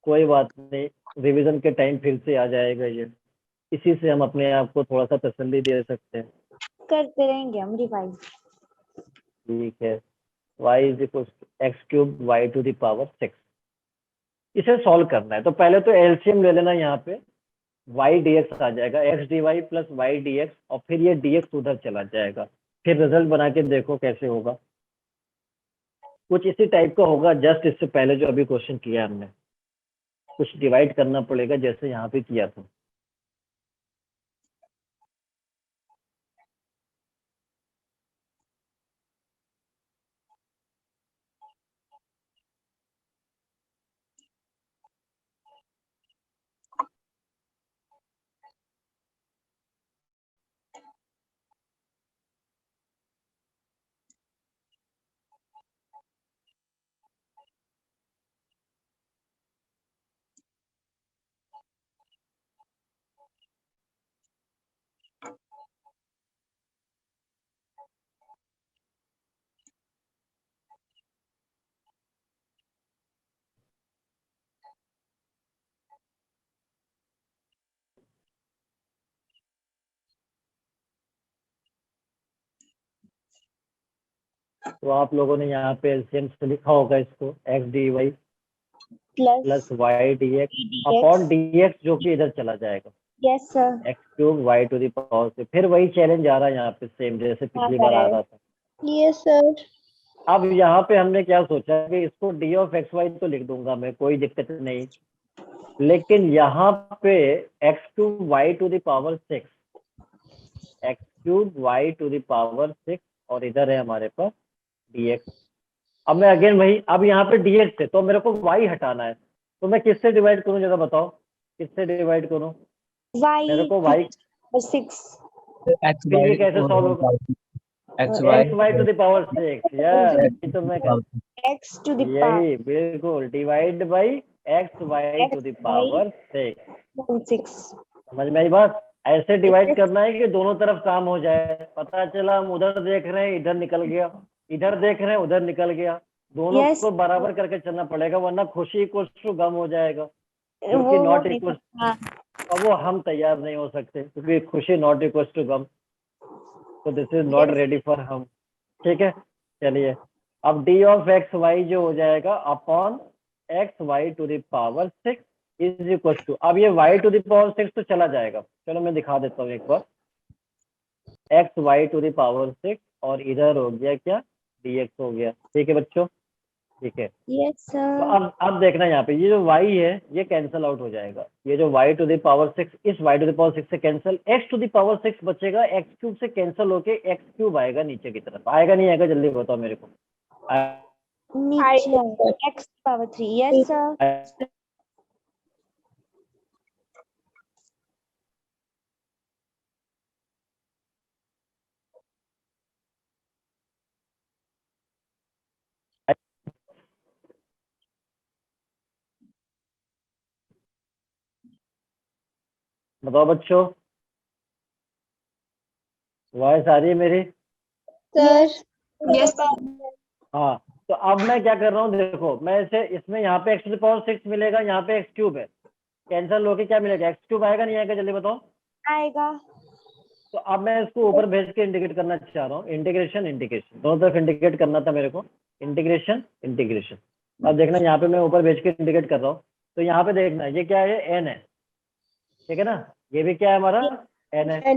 कोई बात नहीं, रिवीजन के टाइम फिर से आ जाएगा ये। इसी से हम अपने आप को थोड़ा सा तसल्ली दे सकते हैं। करते रहेंगे हम रिवाइज। ठीक है, y = x³ y⁴ इसे सॉल्व करना है। तो पहले तो एलसीएम ले लेना, यहाँ पे y dx आ जाएगा, x dy + y dx, और फिर ये dx उधर चला जाएगा। फिर रिजल्ट बना के देखो कैसे होगा। कुछ इसी टाइप का होगा, जस्ट इससे पहले जो अभी क्वेश्चन किया हमने। कुछ डिवाइड करना पड़ेगा जैसे यहाँ पे किया था। तो आप लोगों ने यहाँ पे एलसीएम से लिखा होगा इसको x dy plus plus y dx dx upon dx जो कि इधर चला जाएगा yes sir x cube y to the power से। फिर वही चैलेंज आ रहा है यहाँ पे सेम जैसे पिछली बार आ रहा था। यस सर अब यहाँ पे हमने क्या सोचा कि इसको d ऑफ एक्स वाई तो लिख दूंगा मैं, कोई दिक्कत नहीं, लेकिन यहाँ पे x cube y to the power 6 x cube y to the power 6 और इधर है हमारे पास dx। अब मैं अगेन वही, अब यहाँ पे dx है तो मेरे को y हटाना है, तो मैं किससे डिवाइड करूँ जरा बताओ, किससे डिवाइड करूँ? y मेरे को y 6 एक्स फिर ये वाई कैसे सॉल्व होगा? X x y to the power 6 यही तो मैं x to the power यही बिल्कुल divide by x y to the power 6। 6 समझ में आई बात? ऐसे डिवाइड करना है कि दोनों तरफ काम हो जाए। पता चला हम उधर देख रहे हैं इधर निकल गया, इधर देख रहे हैं उधर निकल गया, दोनों Yes. को बराबर करके चलना पड़ेगा वरना खुशी इक्वल टू गम हो जाएगा, वो क्योंकि नॉट नहीं इक्वल, हाँ अब वो हम तैयार नहीं हो सकते क्योंकि खुशी नॉट इक्वल टू गम, तो this is not ready for हम। ठीक है, चलिए अब डी ऑफ एक्स वाई जो हो जाएगा upon x y to the power 6 is equal to, अब ये y टू द पावर 6 तो चला जाएगा, चलो मैं दिखा देता हूँ एक बार, x y to the power 6 और इधर हो गया क्या dx हो गया। ठीक है बच्चों, ठीक है। यस तो सर अब देखना यहाँ पे ये जो y है ये कैंसिल आउट हो जाएगा, ये जो y टू द पावर 6 इस y टू द पावर 6 से cancel, x to the power 6 बचेगा, x क्यूब से कैंसिल होके x क्यूब आएगा नीचे की तरफ, आएगा नहीं आएगा जल्दी बताओ मेरे को? नीचे x पावर 3 यस सर बताओ बच्चों, वॉइस आ रही है मेरी? सर यस हाँ, तो अब मैं क्या कर रहा हूँ देखो, मैं इसे इसमें यहाँ पे x टू द पावर 6 मिलेगा, यहाँ पे x क्यूब है, कैंसिल होके क्या मिलेगा x क्यूब आएगा नहीं आएगा जल्दी बताओ? आएगा तो अब मैं इसको ऊपर भेज के इंटीग्रेट करना चाह रहा हूँ, इंटीग्रेशन इंटीग्रेशन दोनों तरफ इंटीग्रेट करना था मेरे को, इंटीग्रेशन इंटीग्रेशन। अब देखना यहाँ पे मैं ऊपर भेज के इंटीग्रेट कर रहा हूँ, तो यहाँ पे देखना ये क्या है n है, ठीक है ना, ये भी क्या है हमारा n है,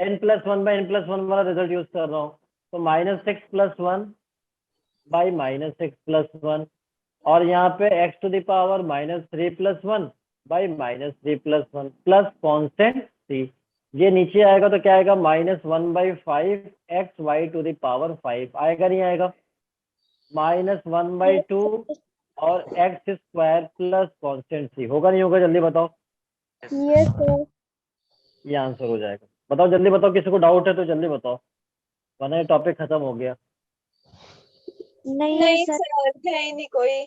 n plus one by n plus one वाला रिजल्ट यूज कर रहा हूँ, तो -6 प्लस 1 बाई -6 प्लस 1 और यहाँ पे x to the power -3 plus 1 by -3 plus 1 plus constant c, ये नीचे आएगा तो क्या आएगा -1/5 x y to the power 5 आएगा नहीं आएगा, -1/2 और x square plus constant c होगा नहीं होगा जल्दी बताओ? यस सर ये आंसर हो जाएगा। बताओ जल्दी बताओ, किसी को डाउट है तो जल्दी बताओ वरना ये टॉपिक खत्म हो गया। नहीं सर है ही नहीं कोई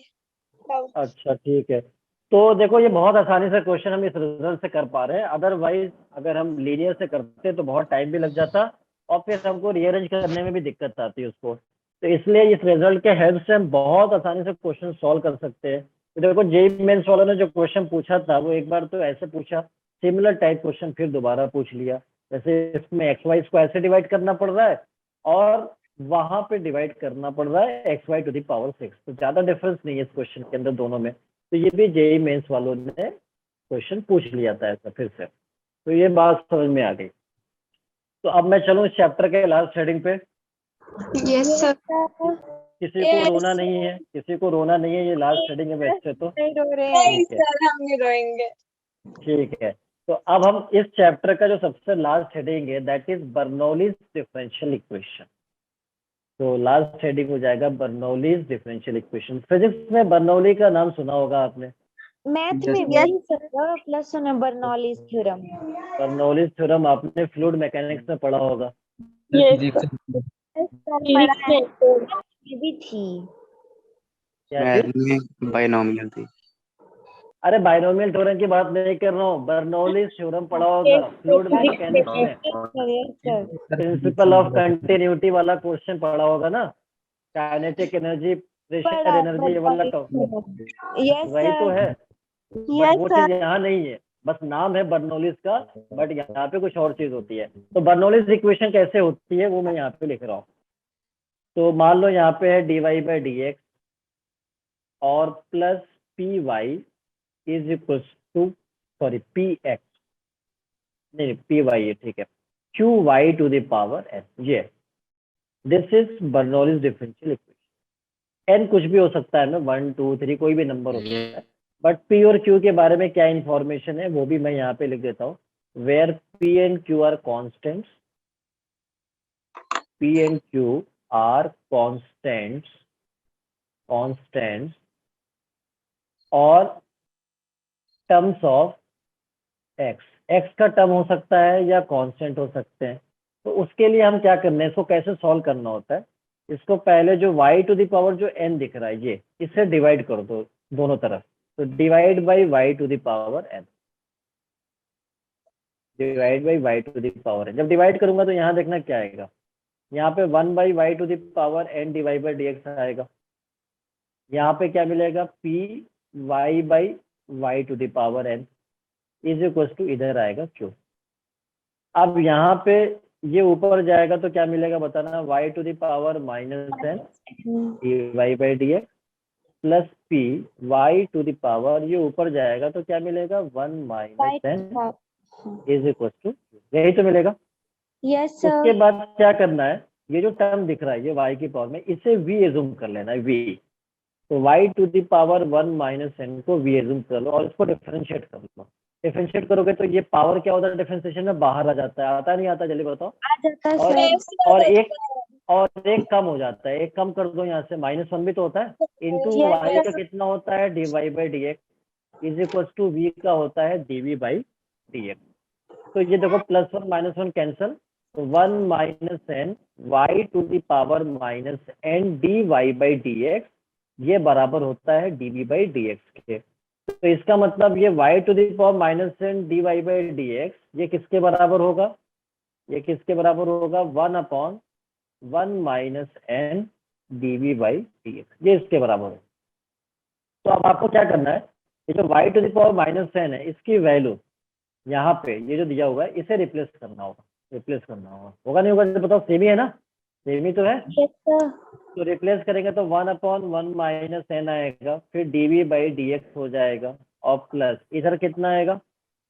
डाउट। अच्छा ठीक है, तो देखो ये बहुत आसानी से क्वेश्चन हम इस रिजल्ट से कर पा रहे हैं, अदरवाइज अगर हम लीनियर से करते तो बहुत टाइम भी लग जाता और फिर हमको रीअरेंज करने में भी दिक्कत आती है उसको, तो इसलिए इस रिजल्ट के हेल्प से हम बहुत आसानी से क्वेश्चन सॉल्व कर सकते हैं। तो देखो जेईई मेंस वालों ने जो क्वेश्चन पूछा था वो एक बार तो ऐसे पूछा, सिमिलर टाइप क्वेश्चन फिर दोबारा पूछ लिया, जैसे इसमें एक्स वाई को ऐसे डिवाइड करना पड़ रहा है और वहां पे डिवाइड करना पड़ रहा है x y to the power 6, तो ज्यादा डिफरेंस नहीं है इस क्वेश्चन के अंदर दोनों में, तो ये भी जेईई मेंस वालों ने क्वेश्चन पूछ लिया था ऐसा फिर से, तो ये बात समझ में आ गई। तो अब मैं चलूँ इस चैप्टर के लास्ट हेडिंग पे। यस सर किसी को रोना नहीं है, किसी को रोना नहीं है, ये लास्ट हेडिंग है वैसे तो। नहीं रो रहे नहीं हैं। ठीक है सर, हम नहीं रोएंगे। ठीक है। तो अब हम इस चैप्टर का जो सबसे लास्ट हेडिंग है that is Bernoulli's differential equation. तो लास्ट हेडिंग हो जाएगा बर्नौलीज डिफरेंशियल इक्वेशन। फिजिक्स में बर्नौली का नाम सुना होगा आपने। मैथ Yes, में भी sir plus Bernoulli's theorem. Bernoulli's theorem आपने फ्लूइड मैकेनिक्स में पढ़ा होगा। फिजिक्स ये भी थी। क्या मैथ चीज? में बाइनोमियल थी। अरे बाइनोमियल थ्योरम की बात नहीं कर रहा हूँ, बर्नौलीज थ्योरम पढ़ा होगा फ्लूइड मैकेनिक्स में। सर प्रिंसिपल ऑफ कंटिन्यूटी वाला क्वेश्चन पढ़ा होगा ना, काइनेटिक एनर्जी, प्रेशर एनर्जी, ये वाला तो यस वही तो सर। है। बट वो चीज यहाँ नहीं है, बस नाम है बर्नौलीज का, बट यहाँ पे कुछ और चीज होती है। तो बर्नौलीज इक्वेशन कैसे होती है वो मैं यहाँ पे लिख रहा हूँ। तो मान लो यहाँ पे है dy बाई डी एक्स और plus p y is equal to, sorry p x, नहीं पी वाई है, ठीक है, q y to the power s. ये this is Bernoulli's differential equation. N कुछ भी हो सकता है, मैं 1 2 3 कोई भी नंबर हो सकता है, बट पी और क्यू के बारे में क्या इंफॉर्मेशन है वो भी मैं यहाँ पे लिख देता हूँ। Where p and q are constants, p and q are constants, और टर्म्स ऑफ एक्स, एक्स का टर्म हो सकता है या कांस्टेंट हो सकते हैं। तो उसके लिए हम क्या करना है, इसको कैसे सॉल्व करना होता है, इसको पहले जो y टू द पावर जो n दिख रहा है ये, इससे डिवाइड कर दो दोनों तरफ। तो divide by y to the power n, divide by y to the power n। जब डिवाइड करूंगा तो यहाँ देखना क्या आएगा, यहाँ पे 1 by y to the power n divide by D x आएगा। यहाँ पे क्या मिलेगा, p y by y to the power n is equal to, इधर आएगा क्यू। अब यहाँ पे ये ऊपर जाएगा तो क्या मिलेगा बताना, y to the power minus n d Y by D x plus p y to the power, ये ऊपर जाएगा तो क्या मिलेगा, 1 minus n is equal to, यही तो मिलेगा। यस उसके सर। बाद क्या करना है, ये जो टर्म दिख रहा है ये y की पावर में, इसे v एज्यूम कर लेना है, v। तो y to the power 1 minus n को v एज्यूम कर लो और इसको डिफरेंशिएट कर लो। डिफरेंशिएट करोगे तो ये पावर क्या होता है डिफरेंशिएशन में, बाहर आ जाता है, आता नहीं आता जल्दी बताओ। आ जाता है और सर। और एक कम हो जाता है, एक कम कर दो यहाँ से, -1 भी तो होता है, इंटू Yes, वाई sir. का कितना होता है, dy by D x is equal to v का होता है dv बाई डी एक्स। तो ये देखो +1 -1 कैंसल, तो 1 minus n y to the power minus n d Y by D x, ये बराबर होता है dv बाई डी एक्स के। तो इसका मतलब ये y to the power minus n d Y by D x, ये किसके बराबर होगा, ये किसके बराबर होगा, 1/1 minus n dv by D x, ये इसके बराबर है। तो अब आपको क्या करना है, ये जो y to the power minus n है इसकी वैल्यू यहाँ पे ये जो दिया हुआ है इसे रिप्लेस करना होगा, होगा नहीं होगा तो बताओ, सेम ही है ना, सेम ही तो है। Yes sir. तो रिप्लेस करेंगे तो 1/1 माइनस एन आएगा, फिर dv बाई डी एक्स हो जाएगा, और प्लस इधर कितना आएगा,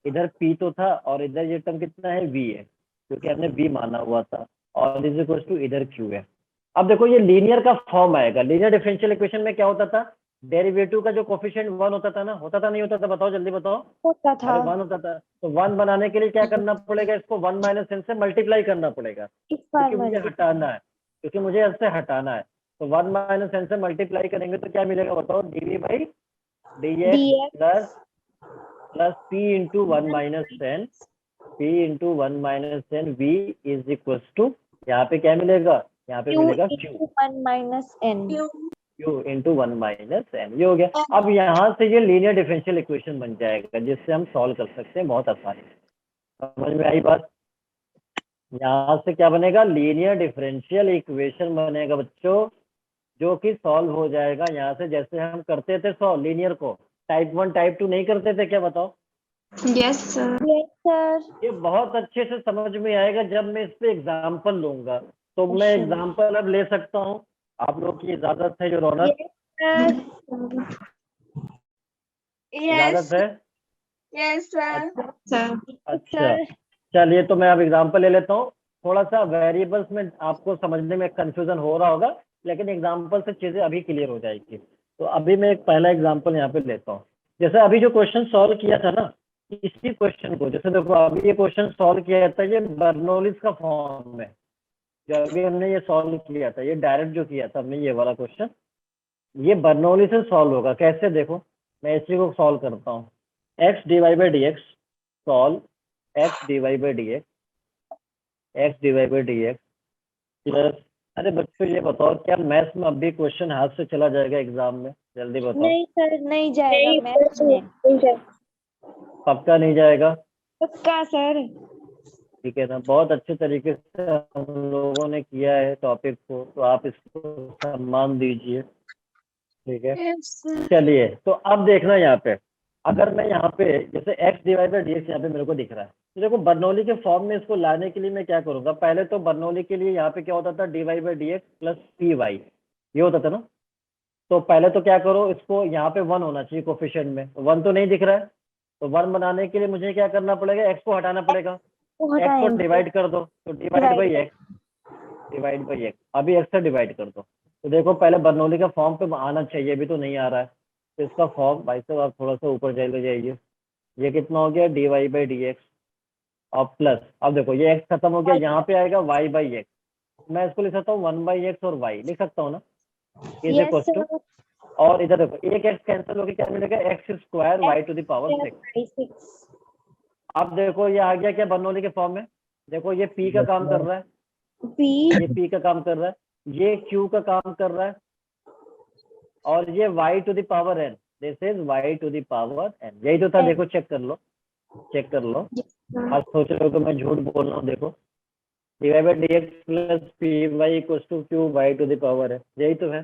इधर p तो था और इधर ये टर्म कितना है, v है, क्योंकि हमने v माना हुआ था, और इज इक्वल टू इधर q है। अब देखो ये लीनियर का फॉर्म आएगा। लीनियर डिफरेंशियल इक्वेशन में क्या होता था, डेरिवेटिव का जो कोफिशिएंट 1 होता था ना, होता था नहीं होता था, बताओ जल्दी बताओ। होता था। अरे 1 होता था, तो 1 बनाने के लिए क्या करना पड़ेगा, इसको 1 माइनस एन से मल्टीप्लाई करना पड़ेगा, इस बार क्योंकि मुझे हटाना है, तो 1 माइनस एन से मल्टीप्लाई करेंगे तो क्या मिलेगा बताओ, dv by D x dx plus p into 1 minus n, p into 1 minus n v is equal to, यहाँ पे क्या मिलेगा, यहाँ पे मिलेगा q, 1 minus n। q into 1 minus n, ये हो गया। अब यहाँ से ये लीनियर डिफरेंशियल इक्वेशन बन जाएगा जिससे हम सॉल्व कर सकते हैं बहुत आसानी से। समझ में आई बात, यहाँ से क्या बनेगा, लीनियर डिफरेंशियल इक्वेशन बनेगा बच्चों, जो कि सॉल्व हो जाएगा यहाँ से, जैसे हम करते थे सॉल्व लीनियर को, टाइप 1 टाइप 2 नहीं करते थे, क्या बताओ। Yes sir. ये बहुत अच्छे से समझ में आएगा जब मैं इस पे एग्जाम्पल लूंगा। तो मैं एग्जाम्पल अब ले सकता हूँ, आप लोग की इजाजत है, जो रौनक, इजाजत है। Yes sir. अच्छा चलिए, तो मैं अब एग्जाम्पल ले लेता हूँ। थोड़ा सा वेरिएबल्स में आपको समझने में कंफ्यूजन हो रहा होगा, लेकिन एग्जाम्पल से चीजें अभी क्लियर हो जाएगी। तो अभी मैं एक पहला एग्जाम्पल यहाँ पे लेता हूँ। जैसे अभी जो क्वेश्चन सॉल्व किया था ना, इसी क्वेश्चन को, जैसे देखो अभी ये क्वेश्चन सॉल्व किया था, ये बर्नौलीज का फॉर्म में, जो अभी हमने ये सॉल्व किया था, ये डायरेक्ट जो किया था हमने ये वाला क्वेश्चन, ये बर्नौली से सॉल्व होगा। कैसे, देखो मैं इसी को सॉल्व करता हूँ। X divide by D x solve x divide by D x, x divide by D x plus, अरे बच्चों ये बताओ क्या मैथ्स में अभी क्वेश्चन हाथ से चला जाएगा एग्जाम में? जल्दी बताओ। नहीं सर, नहीं जाएगा मैथ्स में। पक्का नहीं जाएगा? पक्का सर। ठीक है ना, बहुत अच्छे तरीके से हम लोगों ने किया है टॉपिक को, तो आप इसको सम्मान दीजिए। ठीक है, चलिए तो अब देखना यहाँ पे, अगर मैं यहाँ पे जैसे x divide by D x यहाँ पे मेरे को दिख रहा है, तो देखो बर्नौली के फॉर्म में इसको लाने के लिए मैं क्या करूंगा, पहले तो बर्नौली के लिए यहाँ पे क्या होता था, d Y by D x plus p y, ये होता था ना। तो पहले तो क्या करो, इसको यहाँ पे 1 होना चाहिए कोफिशिएंट में, 1 तो नहीं दिख रहा है, तो 1 बनाने के लिए मुझे क्या करना पड़ेगा, x को हटाना पड़ेगा, x को डिवाइड कर दो, तो डिवाइड बाई एक्स, अभी x से डिवाइड कर दो। तो देखो पहले बर्नौली का फॉर्म पे आना चाहिए, अभी तो नहीं आ रहा है, तो इसका फॉर्म भाई साहब आप थोड़ा सा ऊपर चले जाइए, ये कितना हो गया, d Y by D x और प्लस, अब देखो ये x खत्म हो गया, यहाँ पे आएगा y बाई एक्स, मैं इसको लिख सकता हूँ 1 बाई एक्स और y लिख सकता हूँ ना, इज इक्वल टू, और इधर देखो एक x कैंसिल हो गया, क्या मिलेगा, x square y to the power 6। अब देखो ये आ गया क्या बर्नौली के फॉर्म में, देखो ये p का काम कर रहा है, ये p का काम कर रहा है, ये q का काम कर रहा है, और ये y to the power n, this is y to the power n, यही तो था। देखो चेक कर लो, चेक कर लो, आप सोच रहे हो कि मैं झूठ बोल रहा हूँ, देखो divide by D x plus p y equal to q y to the power है, यही तो है।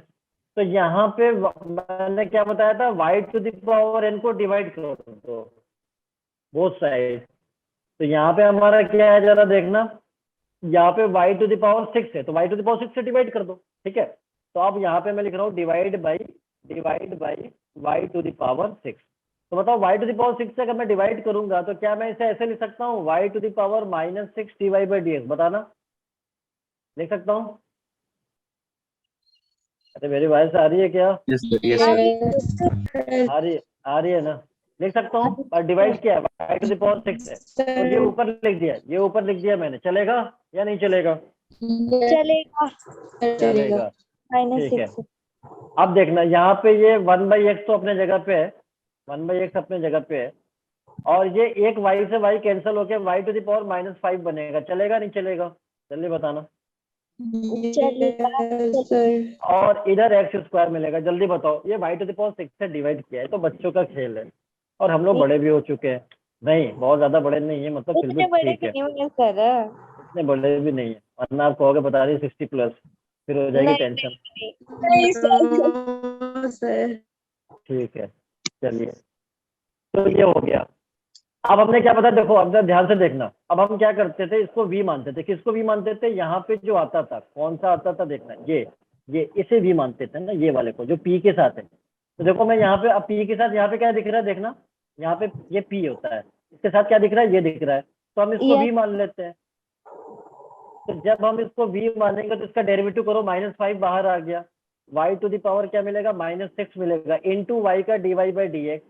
तो यहाँ पे मैंने क्या बताया था, y to the power n को डिवाइड कर दो बोथ साइड, तो यहाँ पे हमारा क्या है जरा देखना, यहाँ पे y टू द पावर 6 है, तो y टू द पावर 6 से डिवाइड कर दो, ठीक है। तो अब यहाँ पे मैं लिख रहा हूँ divide by y to the power 6, तो बताओ y टू द पावर 6 से अगर मैं डिवाइड करूंगा तो क्या मैं इसे ऐसे लिख सकता हूँ, y to the power -6 d Y by D x, बताना लिख सकता हूँ? अरे मेरी वॉइस आ रही है क्या? Yes, sir. Yes, sir. आ रही है ना, लिख सकता हूँ, और डिवाइड किया y टू द पावर 6 है, तो ये ऊपर लिख दिया, ये ऊपर लिख दिया मैंने, चलेगा या नहीं चलेगा? चलेगा। चलेगा, ठीक है। -6। अब देखना यहाँ पे ये 1 बाई एक्स तो अपने जगह पे है, 1 बाई एक्स अपने जगह पे है, और ये एक y से y कैंसिल होके y टू द पावर -5 बनेगा, चलेगा नहीं चलेगा? जल्दी बताना। और इधर एक्स स्क्वायर मिलेगा, जल्दी बताओ, ये y टू द पावर 6 से डिवाइड किया है, तो बच्चों का खेल है, और हम लोग बड़े भी हो चुके हैं, नहीं बहुत ज्यादा बड़े नहीं है, मतलब फिर भी ठीक है, इतने बड़े भी नहीं है, वरना आप कहोगे बता रही 60 प्लस, फिर हो जाएगी टेंशन। ठीक है, चलिए, तो ये हो गया। अब हमने क्या पता, देखो अब ध्यान से देखना, अब हम क्या करते थे, इसको v मानते थे, किसको v मानते थे, यहाँ पे जो आता था, कौन सा आता था देखना, ये इसे v मानते थे ना, ये वाले को जो p के साथ है। तो देखो मैं यहाँ पे, अब p के साथ यहाँ पे क्या दिख रहा है, देखना यहाँ पे ये p होता है, इसके साथ क्या दिख रहा है, ये दिख रहा है, तो हम इसको v मान लेते हैं। तो जब हम इसको v मानेंगे तो इसका डेरिवेटिव करो, -5 बाहर आ गया, y टू द पावर क्या मिलेगा, -6 मिलेगा, इनटू y का dy बाई डी एक्स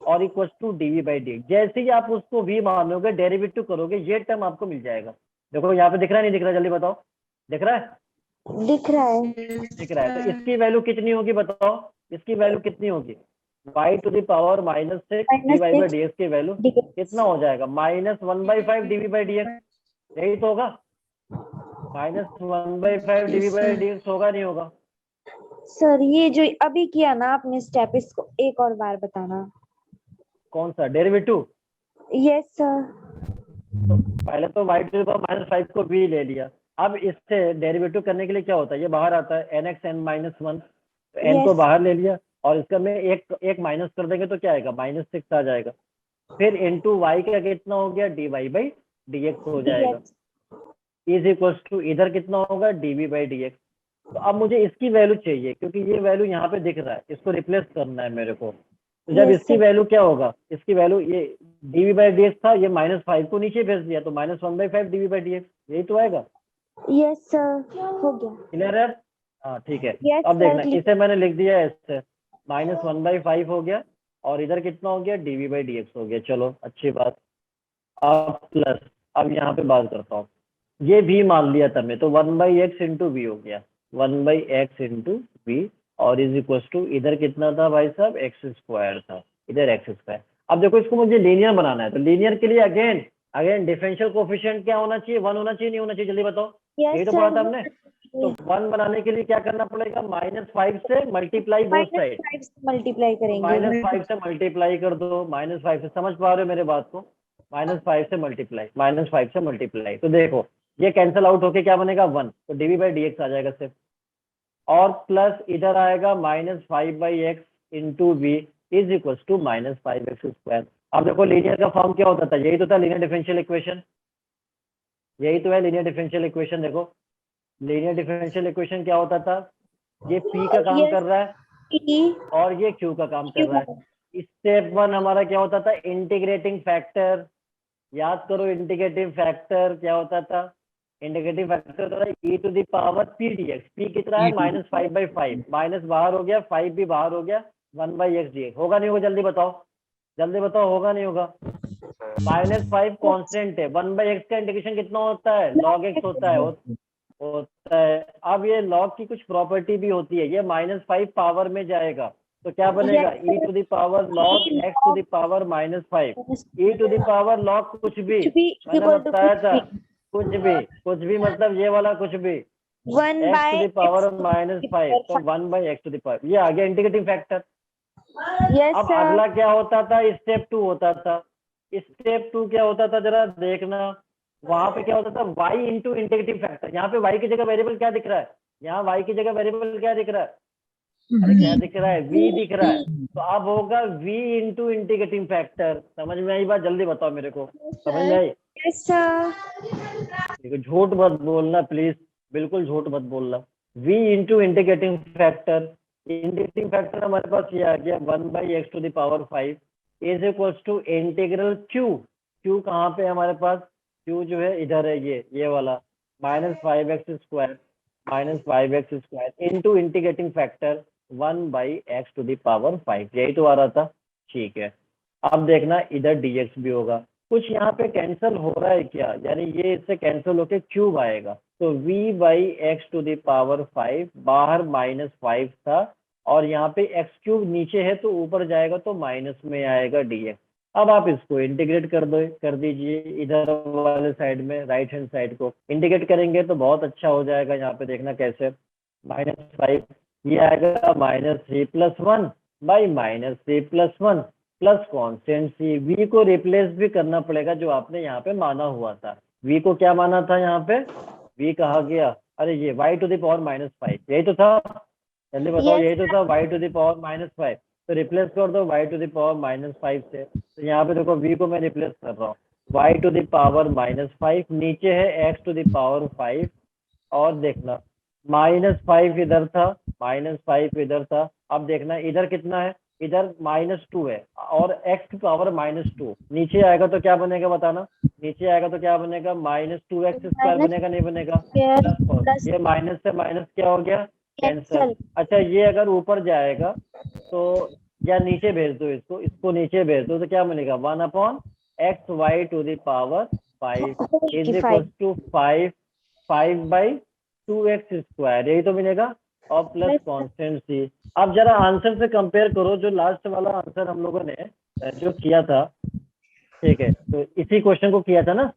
और equal to dv by d. जैसे ही आप उसको v मानोगे, डेरिवेटिव करोगे, ये टर्म आपको मिल जाएगा। देखो यहाँ पे दिख रहा है, नहीं दिख रहा, जल्दी बताओ, दिख रहा है? दिख रहा है। दिख रहा है, तो इसकी वैल्यू कितनी होगी बताओ, इसकी वैल्यू कितनी होगी, y to the power -6 dy by D x की वैल्यू कितना हो जाएगा, -1/5 dv बाई डी एक्स, यही तो होगा, -1/5 dv बाई डी एक्स होगा नहीं होगा? सर ये जो अभी किया ना आपने स्टेप, इसको एक और बार बताना। कौन सा डेरिवेटिव? Yes sir. तो पहले तो y टू द पावर -5 को v ले लिया, अब इससे डेरिवेटिव करने के लिए क्या होता है, ये बाहर आता है nx n-1, तो n को बाहर ले लिया, और इसका में एक माइनस कर देंगे तो क्या आएगा, -6 आ जाएगा, फिर इनटू y का कितना हो गया, dy बाई डी एक्स हो जाएगा, इज इक्वल टू इधर कितना होगा, dv बाई डी एक्स। तो अब मुझे इसकी वैल्यू चाहिए, क्योंकि ये वैल्यू यहाँ पे दिख रहा है, इसको रिप्लेस करना है मेरे को। तो जब इसकी वैल्यू क्या होगा, इसकी वैल्यू ये dv बाई डी एक्स था, ये -5 को नीचे भेज दिया, तो -1/5 dv बाई डी एक्स, यही तो आएगा। यस सर, हो गया। क्लियर है? हाँ ठीक है। Yes, अब देखना sir, इसे मैंने लिख दिया ऐसे, -1/5 हो गया और इधर कितना हो गया, dv/dx हो गया। चलो अच्छी बात। अब प्लस, अब यहाँ पे बात करता हूँ, ये भी मान लिया तब तो 1/x इंटू वी हो गया, 1/x इंटू वी और इज इक्वल टू इधर कितना था भाई साहब, x² था, इधर x²। अब देखो इसको मुझे लीनियर बनाना है, तो लीनियर के लिए अगेन डिफरेंशियल कोफिशिएंट क्या होना चाहिए, 1 होना चाहिए, नहीं होना चाहिए, जल्दी बताओ। yes, यही तो sir, पढ़ा था हमने। तो 1 बनाने के लिए क्या करना पड़ेगा, -5 से मल्टीप्लाई बोथ साइड, -5 से मल्टीप्लाई करेंगे। -5 से मल्टीप्लाई कर दो, -5 से, समझ पा रहे हो मेरे बात को, -5 से मल्टीप्लाई, -5 से मल्टीप्लाई। तो देखो ये कैंसिल आउट होके क्या बनेगा, 1, तो dv/dx आ जाएगा सिर्फ, और प्लस इधर आएगा -5/x into v is equal to -5x²। अब देखो लीनियर का फॉर्म क्या होता था, यही तो था लीनियर डिफरेंशियल इक्वेशन, यही तो है लीनियर डिफरेंशियल इक्वेशन। देखो लीनियर डिफरेंशियल इक्वेशन क्या होता था, ये p का काम Yes, कर रहा है P, और ये q का काम कर रहा है। स्टेप 1 हमारा क्या होता था, इंटीग्रेटिंग फैक्टर, याद करो इंटीग्रेटिंग फैक्टर क्या होता था, इंटीग्रेटिंग फैक्टर होता था e⁻p⁴dx, p कितना है -5/5, माइनस बाहर हो गया, 5 भी बाहर हो गया, 1/x dx। होगा नहीं होगा, जल्दी बताओ, जल्दी बताओ, होगा नहीं होगा। -5 कांस्टेंट है, 1/x का इंटीग्रेशन कितना होता है, log x होता है, होता है। अब ये log की कुछ प्रॉपर्टी भी होती है, ये -5 पावर में जाएगा तो क्या बनेगा, e⁻log x⁻−5, e⁻log कुछ भी, मैंने बताया था, कुछ भी मतलब ये वाला कुछ भी, 1 by x⁻−5, तो 1/x⁻, ये आ गया इंटीग्रेटिंग फैक्टर। yes, अब sir. अगला क्या होता था, स्टेप 2 होता था। स्टेप 2 क्या होता था, जरा देखना, वहां पे क्या होता था, y इंटू इंटीग्रेटिंग फैक्टर। यहाँ पे y की जगह वेरिएबल क्या दिख रहा है, यहाँ y की जगह वेरिएबल क्या दिख रहा है, अरे क्या दिख रहा है, v दिख रहा है। तो अब होगा v इंटू इंटीग्रेटिंग फैक्टर। समझ में आई बात, जल्दी बताओ मेरे को, समझ में आई। Yes, sir. देखो झूठ मत बोलना प्लीज, बिल्कुल झूठ मत बोलना। v into integrating factor, integrating factor हमारे पास ये आ गया 1/x⁵ is equals to integral q कहाँ पे हमारे पास, q जो है इधर है, ये वाला -5x² into integrating factor 1/x⁵ यही तो आ रहा था, ठीक है। अब देखना इधर dx भी होगा, कुछ यहाँ पे कैंसिल हो रहा है क्या, यानी ये इससे कैंसिल होके क्यूब आएगा, तो v/x⁵ बाहर -5 था और यहाँ पे x³ नीचे है तो ऊपर जाएगा तो माइनस में आएगा dx। अब आप इसको इंटीग्रेट कर दीजिए, इधर वाले साइड में राइट हैंड साइड को इंटीग्रेट करेंगे तो बहुत अच्छा हो जाएगा। यहाँ पे देखना कैसे, -5 ये आएगा -3+1 by -3+1 plus constant c, v को रिप्लेस भी करना पड़ेगा जो आपने यहाँ पे माना हुआ था। v को क्या माना था यहाँ पे, v कहा गया, अरे ये y⁻⁻5 यही तो था, जल्दी बताओ, यही तो था y⁻⁻5। तो रिप्लेस कर दो y⁻⁻5 से, तो यहाँ पे देखो v को मैं रिप्लेस कर रहा हूँ, y⁻⁻5 नीचे है x⁻5 और देखना -5 इधर था, -5 इधर था। अब देखना इधर कितना है, इधर -2 है और x⁻², नीचे आएगा तो क्या बनेगा बताना, नीचे आएगा तो क्या बनेगा, -2x² बनेगा, नहीं बनेगा, प्लस ये माइनस से माइनस क्या हो गया, कैंसल। अच्छा ये अगर ऊपर जाएगा तो या नीचे भेज दो इसको नीचे भेज दो तो क्या बनेगा, 1/xy⁵ is equal to 5/2x², यही तो मिलेगा, और प्लस कॉन्स्टेंट सी। अब जरा आंसर से कंपेयर करो, जो लास्ट वाला आंसर हम लोगों ने जो किया था, ठीक है, तो इसी क्वेश्चन को किया था ना,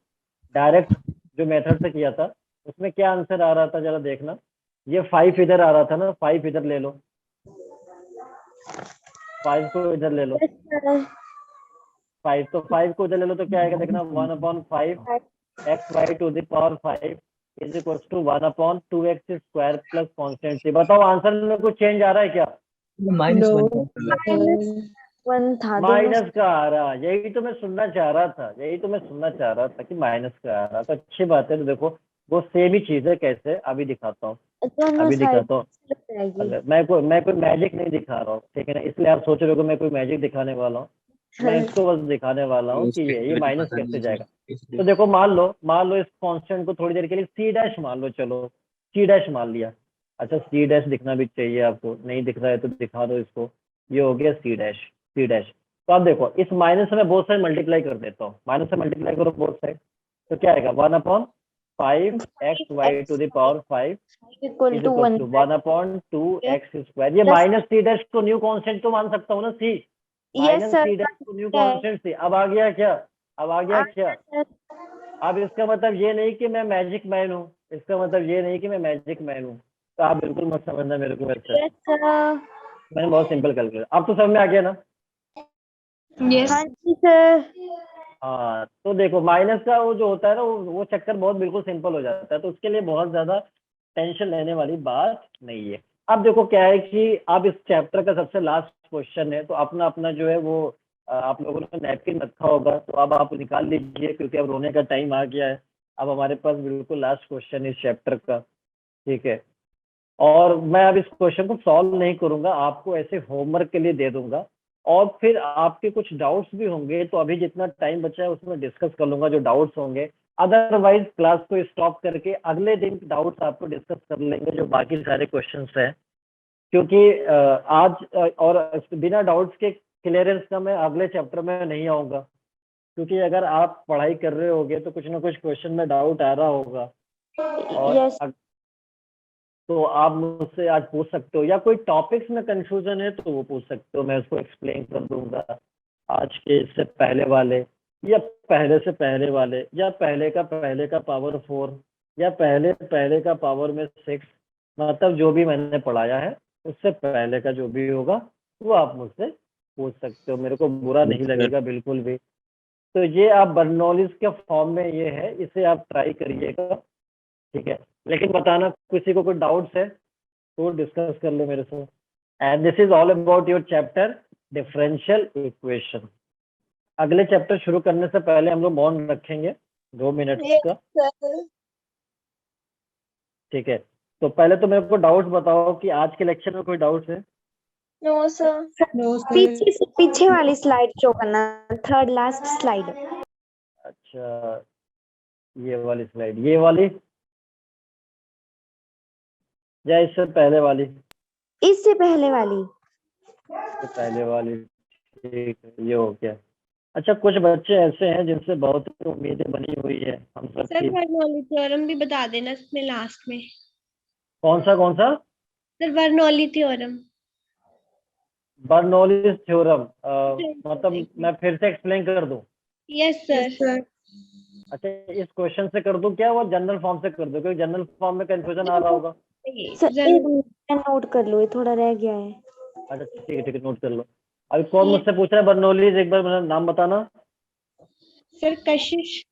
डायरेक्ट जो मेथड से किया था, उसमें क्या आंसर आ रहा था जरा देखना, ये 5 इधर आ रहा था ना, 5 इधर ले लो, 5 को इधर ले लो, 5 तो 5 को इधर ले लो तो क्या आएगा देखना, 1/5xy⁵ is equal to 1/2x² plus constant c. बताओ आंसर में कुछ चेंज आ रहा है क्या, -1 था, माइनस का आ रहा, यही तो मैं सुनना चाह रहा था, कि माइनस का आ रहा, तो अच्छी बात है। तो देखो वो सेम ही चीज है, कैसे अभी दिखाता हूँ, मैं कोई मैजिक नहीं दिखा रहा हूँ, ठीक है ना, इसलिए आप सोच रहे हो कि मैं कोई मैजिक दिखाने वाला हूँ, मैं इसको बस दिखाने वाला हूँ कि ये माइनस कैसे जाएगा। तो देखो मान लो इस कांस्टेंट को थोड़ी देर के लिए C' मान लो, चलो C' मान लिया, अच्छा सी डैश दिखना भी चाहिए आपको, नहीं दिख रहा है तो दिखा दो इसको। ये हो गया सी डैश, सी डैश। तो आप देखो इस माइनस से मैं बोथ साइड मल्टीप्लाई कर देता हूँ, माइनस से मल्टीप्लाई करो बोथ साइड, तो क्या आएगा 1/5 x equal is to equal 1 to 1/2x²। ये माइनस सी डैश को न्यू कांस्टेंट तो मान सकता हूँ ना, c yes minus sir c dash को न्यू कांस्टेंट सी। अब आ गया क्या, अब आ गया क्या? अब इसका मतलब ये नहीं कि मैं मैजिक मैन हूँ, इसका मतलब ये नहीं कि मैं मैजिक मैन हूँ, तो आप बिल्कुल मत समझना मेरे को वैसे, यस सर। मैंने बहुत सिंपल कैलकुलेट। अब तो समझ में आ गया ना? Yes. हाँ जी सर। हाँ तो देखो माइनस का वो जो होता है ना, वो चक्कर बहुत बिल्कुल सिंपल हो जाता है, तो उसके लिए बहुत ज्यादा टेंशन लेने वाली बात नहीं है। अब देखो क्या है कि अब इस चैप्टर का सबसे लास्ट क्वेश्चन है, तो अपना अपना जो है वो आप लोगों ने नैपकिन रखा होगा, तो अब आप निकाल लीजिए क्योंकि अब रोने का टाइम आ गया है। अब हमारे पास बिल्कुल लास्ट क्वेश्चन है इस चैप्टर का, ठीक है। और मैं अब इस क्वेश्चन को सॉल्व नहीं करूंगा, आपको ऐसे होमवर्क के लिए दे दूंगा, और फिर आपके कुछ डाउट्स भी होंगे, तो अभी जितना टाइम बचा है उसमें डिस्कस कर लूंगा जो डाउट्स होंगे। अदरवाइज क्लास को स्टॉप करके अगले दिन डाउट्स आपको डिस्कस कर लेंगे जो बाकी सारे क्वेश्चंस हैं, क्योंकि आज और बिना डाउट्स के क्लियरेंस का मैं अगले चैप्टर में नहीं आऊँगा, क्योंकि अगर आप पढ़ाई कर रहे होगे तो कुछ ना कुछ क्वेश्चन में डाउट आ रहा होगा, और यस तो आप मुझसे आज पूछ सकते हो, या कोई टॉपिक्स में कंफ्यूजन है तो वो पूछ सकते हो, मैं उसको एक्सप्लेन कर दूंगा। आज के इससे पहले वाले, या पहले से पहले वाले, या पहले का पावर 4, या पहले का पावर में 6, मतलब जो भी मैंने पढ़ाया है उससे पहले का जो भी होगा वो आप मुझसे पूछ सकते हो, मेरे को बुरा नहीं लगेगा बिल्कुल भी। तो ये आप बर्नौलीज के फॉर्म में ये है, इसे आप ट्राई करिएगा, ठीक है। लेकिन बताना किसी को कोई डाउट्स है तो डिस्कस कर लो मेरे से। And this is all about your chapter differential equation. अगले चैप्टर शुरू करने से पहले हम लोग मौन रखेंगे 2 मिनट Yes, का, sir. ठीक है। तो पहले तो मेरे को डाउट्स बताओ कि आज के लेक्चर में कोई डाउट्स है? No, sir. No, sir. पीछे वाली स्लाइड शो करना, थर्ड लास्ट स्लाइड। अच्छा ये वाली स्लाइड, ये वाली या इससे पहले वाली? इससे पहले वाली। इससे पहले वाली, ठीक है, ये हो गया। अच्छा कुछ बच्चे ऐसे हैं जिनसे बहुत उम्मीदें बनी हुई है हम सब सर की। बर्नौली थ्योरम भी बता देना इसमें लास्ट में। कौन सा? Sir Bernoulli theorem. Bernoulli's theorem, मतलब मैं फिर से एक्सप्लेन कर दूं? Yes Yes, sir. sir. अच्छा इस क्वेश्चन से कर दूं क्या, वो जनरल फॉर्म से कर दूं, क्योंकि जनरल फॉर्म में कंफ्यूजन आ रहा होगा। सर एक मिनट नोट कर लो, ये थोड़ा रह गया है। अच्छा ठीक है नोट कर लो। अभी कौन मुझसे पूछ रहा है बर्नौलीज, एक बार मेरा नाम बताना। सर कशिश।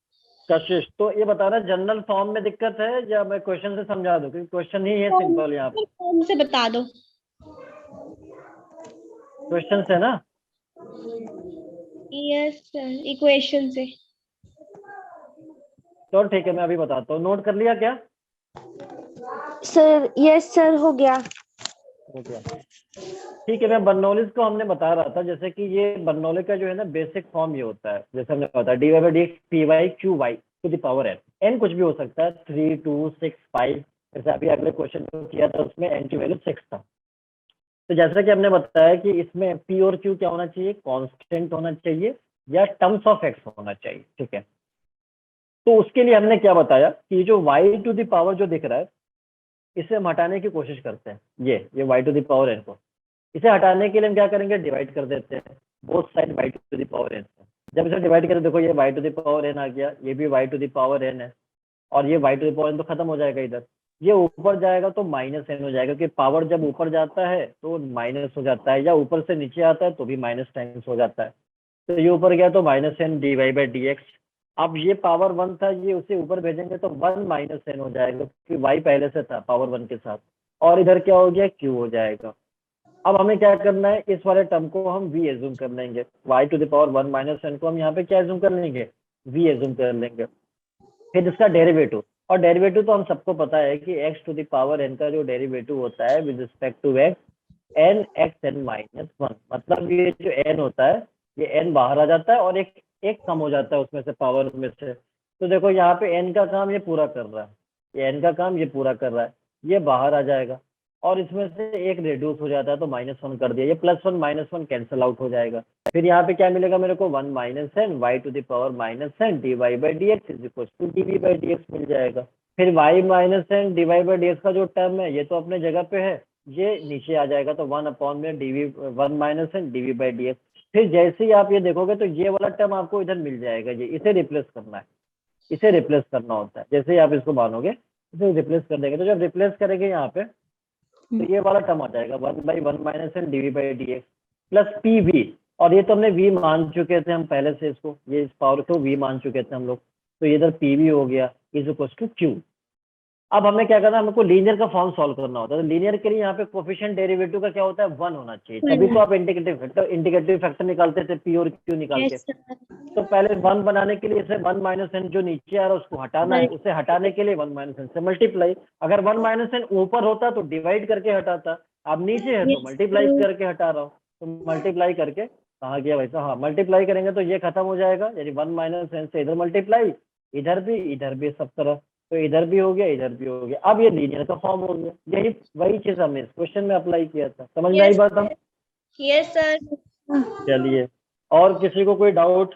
कशिश। तो ये बताना जनरल फॉर्म में दिक्कत है या मैं क्वेश्चन से समझा दूं, क्योंकि क्वेश्चन ही है सिंपल, यहाँ पे फॉर्म से बता दो। क्वेश्चन है ना। यस सर इक्वेशन से। तो ठीक है मैं अभी बताता हूँ, नोट कर लिया क्या? सर यस सर हो गया। हो गया, ठीक है। मैं बर्नौलीज को हमने बता रहा था, जैसे कि ये बर्नौली का जो है ना बेसिक फॉर्म ये होता है, जैसे हमने बताया dy/dx py qy to the power n कुछ भी हो सकता है, 3 2 6 5, जैसे अभी अगले क्वेश्चन को किया था उसमें n की वैल्यू 6 था। तो जैसा कि हमने बताया कि इसमें p और q क्या होना चाहिए, कांस्टेंट होना चाहिए या टर्म्स ऑफ x होना चाहिए, ठीक है। तो उसके लिए हमने क्या बताया कि जो y टू द पावर जो दिख रहा है इसे हम हटाने की कोशिश करते हैं, ये y to the power n को, इसे हटाने के लिए हम क्या करेंगे, डिवाइड कर देते हैं both side y to the power n से। जब इसे डिवाइड करें देखो ये y to the power n आ गया, ये भी y to the power n है, और ये y to the power n तो खत्म हो जाएगा इधर, ये ऊपर जाएगा तो माइनस n हो जाएगा, क्योंकि पावर जब ऊपर जाता है तो माइनस हो जाता है, या ऊपर से नीचे आता है तो भी माइनस टाइम्स हो जाता है। तो ये ऊपर गया तो -n dy/dx। अब ये पावर 1 था, ये उसे ऊपर भेजेंगे तो 1 - n हो जाएगा, क्योंकि y पहले से था पावर 1 के साथ, और इधर क्या हो गया q हो जाएगा। अब हमें क्या करना है, इस वाले टर्म को हम v एज्यूम कर लेंगे, y to the power 1 - n को हम यहाँ पे क्या एज्यूम कर लेंगे, v एज्यूम कर लेंगे। फिर इसका डेरिवेटिव, और डेरिवेटिव तो हम सबको पता है कि x to the power n का जो डेरिवेटिव होता है with respect to x, n x n - 1, मतलब ये जो n होता है ये n बाहर आ जाता है और एक कम हो जाता है उसमें से, पावर में से। तो देखो यहाँ पे n का काम ये पूरा कर रहा है, ये n का काम ये पूरा कर रहा है, ये बाहर आ जाएगा। और इसमें से एक रिड्यूस हो जाता है तो -1 कर दिया, ये +1 -1 कैंसिल आउट हो जाएगा। फिर यहाँ पे क्या मिलेगा मेरे को 1 - n y to the power -n dy/dx is equal to dv/dx मिल जाएगा। फिर y - n dy/dx का जो टर्म है ये तो अपने जगह पे है, ये नीचे आ जाएगा तो 1 में dv 1 - n dv/dx। फिर जैसे ही आप ये देखोगे तो ये वाला टर्म आपको इधर मिल जाएगा, ये इसे रिप्लेस करना है, इसे रिप्लेस करना होता है। जैसे ही आप इसको मानोगे इसे रिप्लेस कर देंगे, तो जब रिप्लेस करेंगे यहाँ पे तो ये वाला टर्म आ जाएगा 1/1 - n dv/dx प्लस pv, और ये तो हमने v मान चुके थे हम पहले से, इसको ये इस पावर को v मान चुके थे हम लोग, तो ये इधर pv हो गया इज इक्वल टू q। अब हमें क्या करना है, हमको लीनियर का फॉर्म सॉल्व करना होता है। तो लीनियर के लिए यहाँ पे कोफिशिएंट डेरिवेटिव का क्या होता है 1 होना चाहिए, तभी तो आप इंटीग्रेटिव फैक्टर निकालते थे p और q निकाल के। Yes, sir. तो पहले 1 बनाने के लिए इसे 1 - n जो नीचे आ रहा है उसको हटाना है, उसे हटाने के लिए 1 - n से मल्टीप्लाई। अगर 1 - n ऊपर होता तो डिवाइड करके हटाता, अब नीचे है तो Yes, मल्टीप्लाई sir. करके हटा रहा हूँ, तो मल्टीप्लाई करके कहाँ गया वैसा, हाँ मल्टीप्लाई करेंगे तो ये खत्म हो जाएगा, यानी 1 - n से इधर मल्टीप्लाई, इधर भी सब तरफ, तो इधर भी हो गया इधर भी हो गया। अब ये लीनियर का फॉर्म हो गया, यही वही चीज हमने इस क्वेश्चन में अप्लाई किया था। समझ में आई Yes, बात हम? Yes, sir. चलिए, और किसी को कोई डाउट?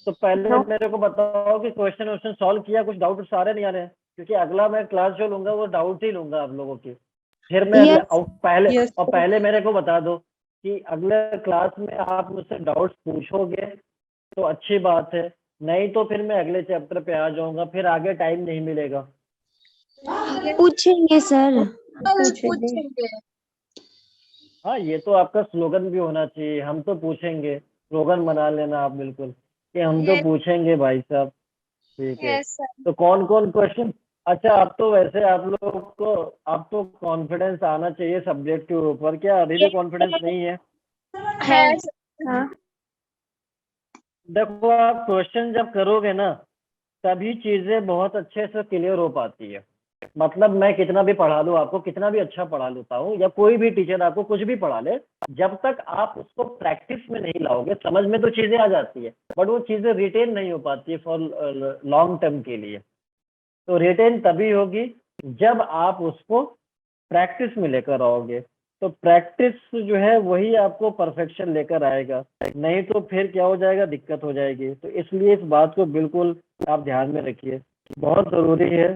तो पहले No. मेरे को बताओ कि क्वेश्चन सॉल्व किया, कुछ डाउट सारे नहीं आ रहे हैं, क्योंकि अगला मैं क्लास जो लूंगा वो डाउट ही लूंगा आप लोगों की। फिर मैं Yes. और पहले मेरे को बता दो कि अगले क्लास में आप मुझसे डाउट्स पूछोगे तो अच्छी बात है, नहीं तो फिर मैं अगले चैप्टर पे आ जाऊंगा, फिर आगे टाइम नहीं मिलेगा। पूछेंगे सर। पूछेंगे। हाँ, ये तो आपका स्लोगन भी होना चाहिए, हम तो पूछेंगे, स्लोगन बना लेना आप बिल्कुल कि हम तो Yes. पूछेंगे भाई साहब। ठीक है, Yes, sir. तो कौन कौन क्वेश्चन, अच्छा अब तो वैसे आप लोग को अब तो कॉन्फिडेंस आना चाहिए सब्जेक्ट के ऊपर, क्या अभी भी कॉन्फिडेंस नहीं है? Yes. हाँ। देखो, आप क्वेश्चन जब करोगे ना तभी चीजें बहुत अच्छे से क्लियर हो पाती है। मतलब मैं कितना भी पढ़ा लूँ आपको, कितना भी अच्छा पढ़ा लेता हूँ, या कोई भी टीचर आपको कुछ भी पढ़ा ले, जब तक आप उसको प्रैक्टिस में नहीं लाओगे, समझ में तो चीजें आ जाती है बट वो चीजें रिटेन नहीं हो पाती है फॉर लॉन्ग टर्म के लिए। तो रिटेन तभी होगी जब आप उसको प्रैक्टिस में लेकर आओगे, तो प्रैक्टिस जो है वही आपको परफेक्शन लेकर आएगा, नहीं तो फिर क्या हो जाएगा, दिक्कत हो जाएगी। तो इसलिए इस बात को बिल्कुल आप ध्यान में रखिए, बहुत जरूरी है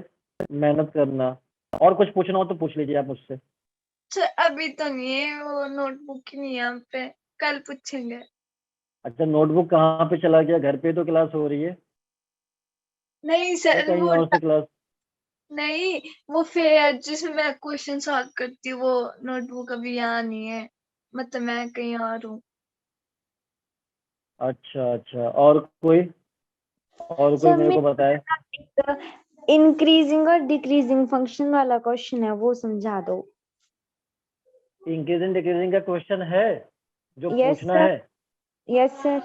मेहनत करना। और कुछ पूछना हो तो पूछ लीजिए आप मुझसे। सर अभी तो नहीं है, वो नोटबुक ही नहीं है यहाँ पे, कल पूछेंगे। अच्छा, नोटबुक कहाँ पे चला गया? घर पे तो क्लास हो रही है नहीं या सर, कहीं और से क्लास? नहीं, वो फेयर जिसमें मैं क्वेश्चन सॉल्व करती हूँ वो नोटबुक अभी यहाँ नहीं है, मतलब मैं कहीं और हूँ। अच्छा अच्छा, और कोई सर मेरे को बताए? इंक्रीजिंग और डिक्रीजिंग फंक्शन वाला क्वेश्चन है, वो समझा दो। इंक्रीजिंग डिक्रीजिंग का क्वेश्चन है जो यस पूछना सर। है? Yes sir.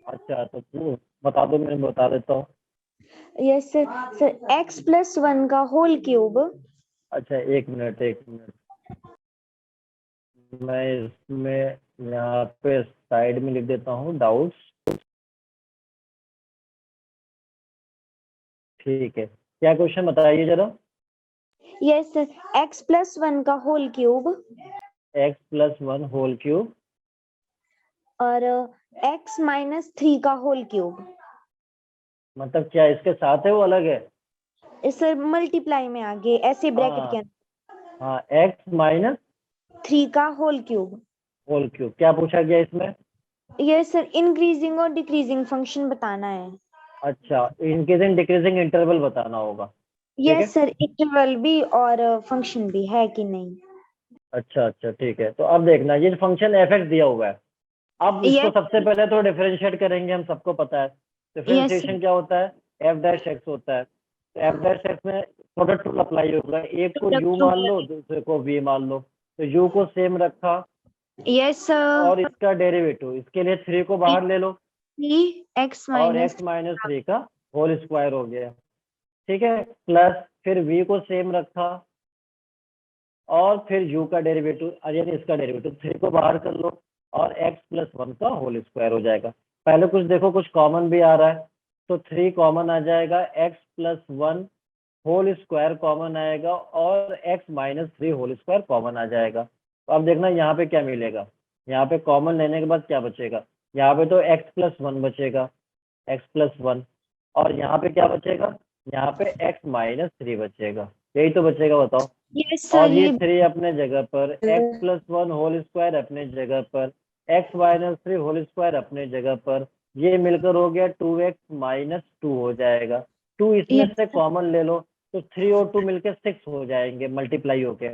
अच्छा, तो तू बता दो, मैं बता देता हूँ। Yes sir. सर x+1 का होल क्यूब। अच्छा, एक मिनट, मैं इसमें यहाँ पे साइड में लिख देता हूँ डाउट्स। ठीक है, क्या क्वेश्चन बताइए जरा। यस सर, x+1 का whole cube x+1 whole cube और x-3 का होल क्यूब। मतलब क्या इसके साथ है वो अलग है? सर मल्टीप्लाई में आगे ऐसे ब्रैकेट के अंदर हाँ, x - 3 का होल क्यूब। Whole cube. क्या पूछा गया इसमें? यस सर, इंक्रीजिंग और डिक्रीजिंग फंक्शन बताना है। अच्छा, इंक्रीजिंग डिक्रीजिंग इंटरवल बताना होगा। ठीक है, यस सर, इंटरवल भी और फंक्शन भी है कि नहीं। अच्छा अच्छा, ठीक है। तो अब देखना, ये फंक्शन f(x) दिया हुआ है, अब इसको यस सबसे पहले तो डिफरेंशिएट करेंगे, हम सबको पता है यस डिफरेंशिएशन क्या होता है, f' होता है। तो f' में प्रोडक्ट रूल अप्लाई होगा, एक को u मान लो दूसरे को v मान लो, तो u को सेम रखा यस सर। और इसका डेरिवेटिव, इसके लिए 3 को बाहर ले लो x और माइनस x - 3 का होल स्क्वायर हो गया। ठीक है, प्लस फिर v को सेम रखा और फिर u का डेरिवेटिव यानी इसका डेरिवेटिव 3 को बाहर कर लो और x+1 का होल स्क्वायर हो जाएगा। पहले कुछ देखो, कुछ कॉमन भी आ रहा है तो 3 कॉमन आ जाएगा, x+1 होल स्क्वायर कॉमन आएगा और x minus 3 whole square common आ जाएगा। तो अब देखना यहाँ पे क्या मिलेगा, यहाँ पे कॉमन लेने के बाद क्या बचेगा, यहाँ पे तो x प्लस 1 बचेगा, x प्लस 1, और यहाँ पे क्या बचेगा, यहाँ पे x माइनस 3 बचेगा, यही तो बचेगा, बताओ। यस और सर, ये ये 3 अपने जगह पर, x प्लस 1 होल स्क्वायर अपने जगह पर, x माइनस 3 होल स्क्वायर अपने जगह पर, ये मिलकर हो गया 2x माइनस 2 हो जाएगा। 2 इसमें Yes, से कॉमन ले लो तो 3 और 2 मिलकर 6 हो जाएंगे मल्टीप्लाई होके,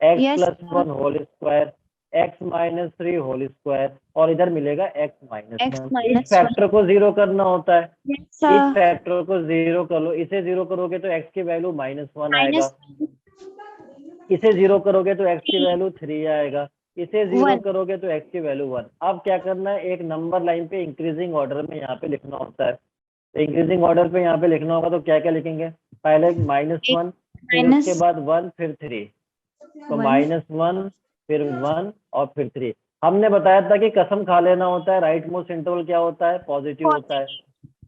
x Yes, plus 1 whole square, x minus 3 whole square, और इधर मिलेगा x माइनस x 1। इस minus 1. फैक्टर को जीरो करना होता है, Yes, इस sir. फैक्टर को जीरो कर लो, इसे जीरो करोगे तो x की वैल्यू -1 आएगा, Minus इसे जीरो करोगे तो x की वैल्यू 3 आएगा, इसे जीरो 1. करोगे तो x की वैल्यू 1। अब क्या करना है, एक नंबर लाइन पे इंक्रीजिंग ऑर्डर में यहाँ पे लिखना होता है। तो इंक्रीजिंग ऑर्डर पे यहाँ पे लिखना होगा तो क्या क्या लिखेंगे, पहले -1, फिर Minus उसके बाद 1, फिर 3, तो 1. -1 फिर 1 और फिर 3। हमने बताया था कि कसम खा लेना होता है, राइट मोस्ट इंटरवल क्या होता है, पॉजिटिव होता है,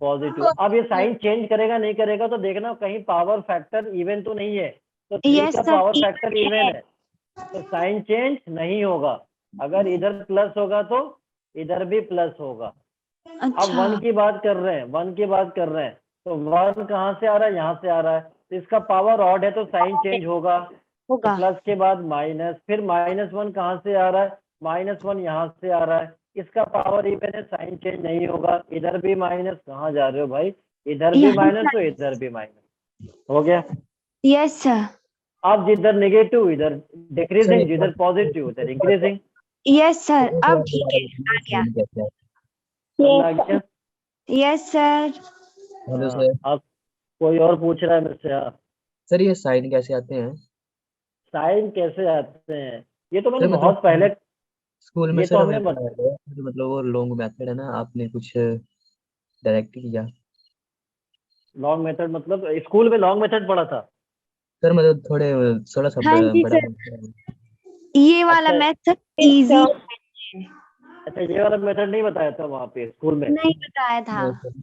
पॉजिटिव। अब ये साइन चेंज करेगा नहीं करेगा तो देखना कहीं पावर फैक्टर इवन तो नहीं है, तो 3 Yes, का sir. Power factor Even even है. है तो साइन चेंज नहीं होगा। अगर इधर प्लस होगा तो इधर भी प्लस होगा। अब अच्छा. 1 की बात कर रहे हैं, 1 की बात कर रहे हैं, तो 1 कहाँ से आ रहा है, यहाँ से आ रहा है, तो इसका पावर ऑड है तो साइन चेंज होगा, तो होगा. प्लस के बाद माइनस, फिर -1 कहाँ से आ रहा है, -1 यहाँ से आ रहा है, इसका पावर इवन है, साइन चेंज नहीं होगा, इधर भी माइनस, कहाँ जा रहे हो भाई, इधर भी यहाँ माइनस तो इधर भी माइनस, हो गया। Yes, sir. अब जिधर नेगेटिव इधर सर डिक्रीजिंग, एक जिधर बात पॉजिटिव उधर इंक्रीजिंग। Yes, sir. सर अब ठीक है, आ गया. साइन कैसे आता समझ आ गया? Yes, sir. है? हेलो हाँ, सर। अब कोई और पूछ रहा है मेरे से? हाँ, सर ये साइन कैसे आते हैं? साइन कैसे आते हैं, ये तो मैंने सर बहुत पहले, स्कूल में ये तो सर हमने हमें पढ़ाया गया, मतलब वो लॉन्ग मेथड है ना, आपने कुछ डायरेक्ट किया? लॉन्ग मेथड मतलब स्कूल में लॉन्ग मेथड पढ़ा था? सर मतलब थोड़ा सा हाँ जी बड़ा सर, मेथड है। ये वाला अच्छा मेथड इजी अच्छा, ये वाला मेथड नहीं बताया था वहाँ पे स्कूल में? नहीं बताया था. नहीं सर।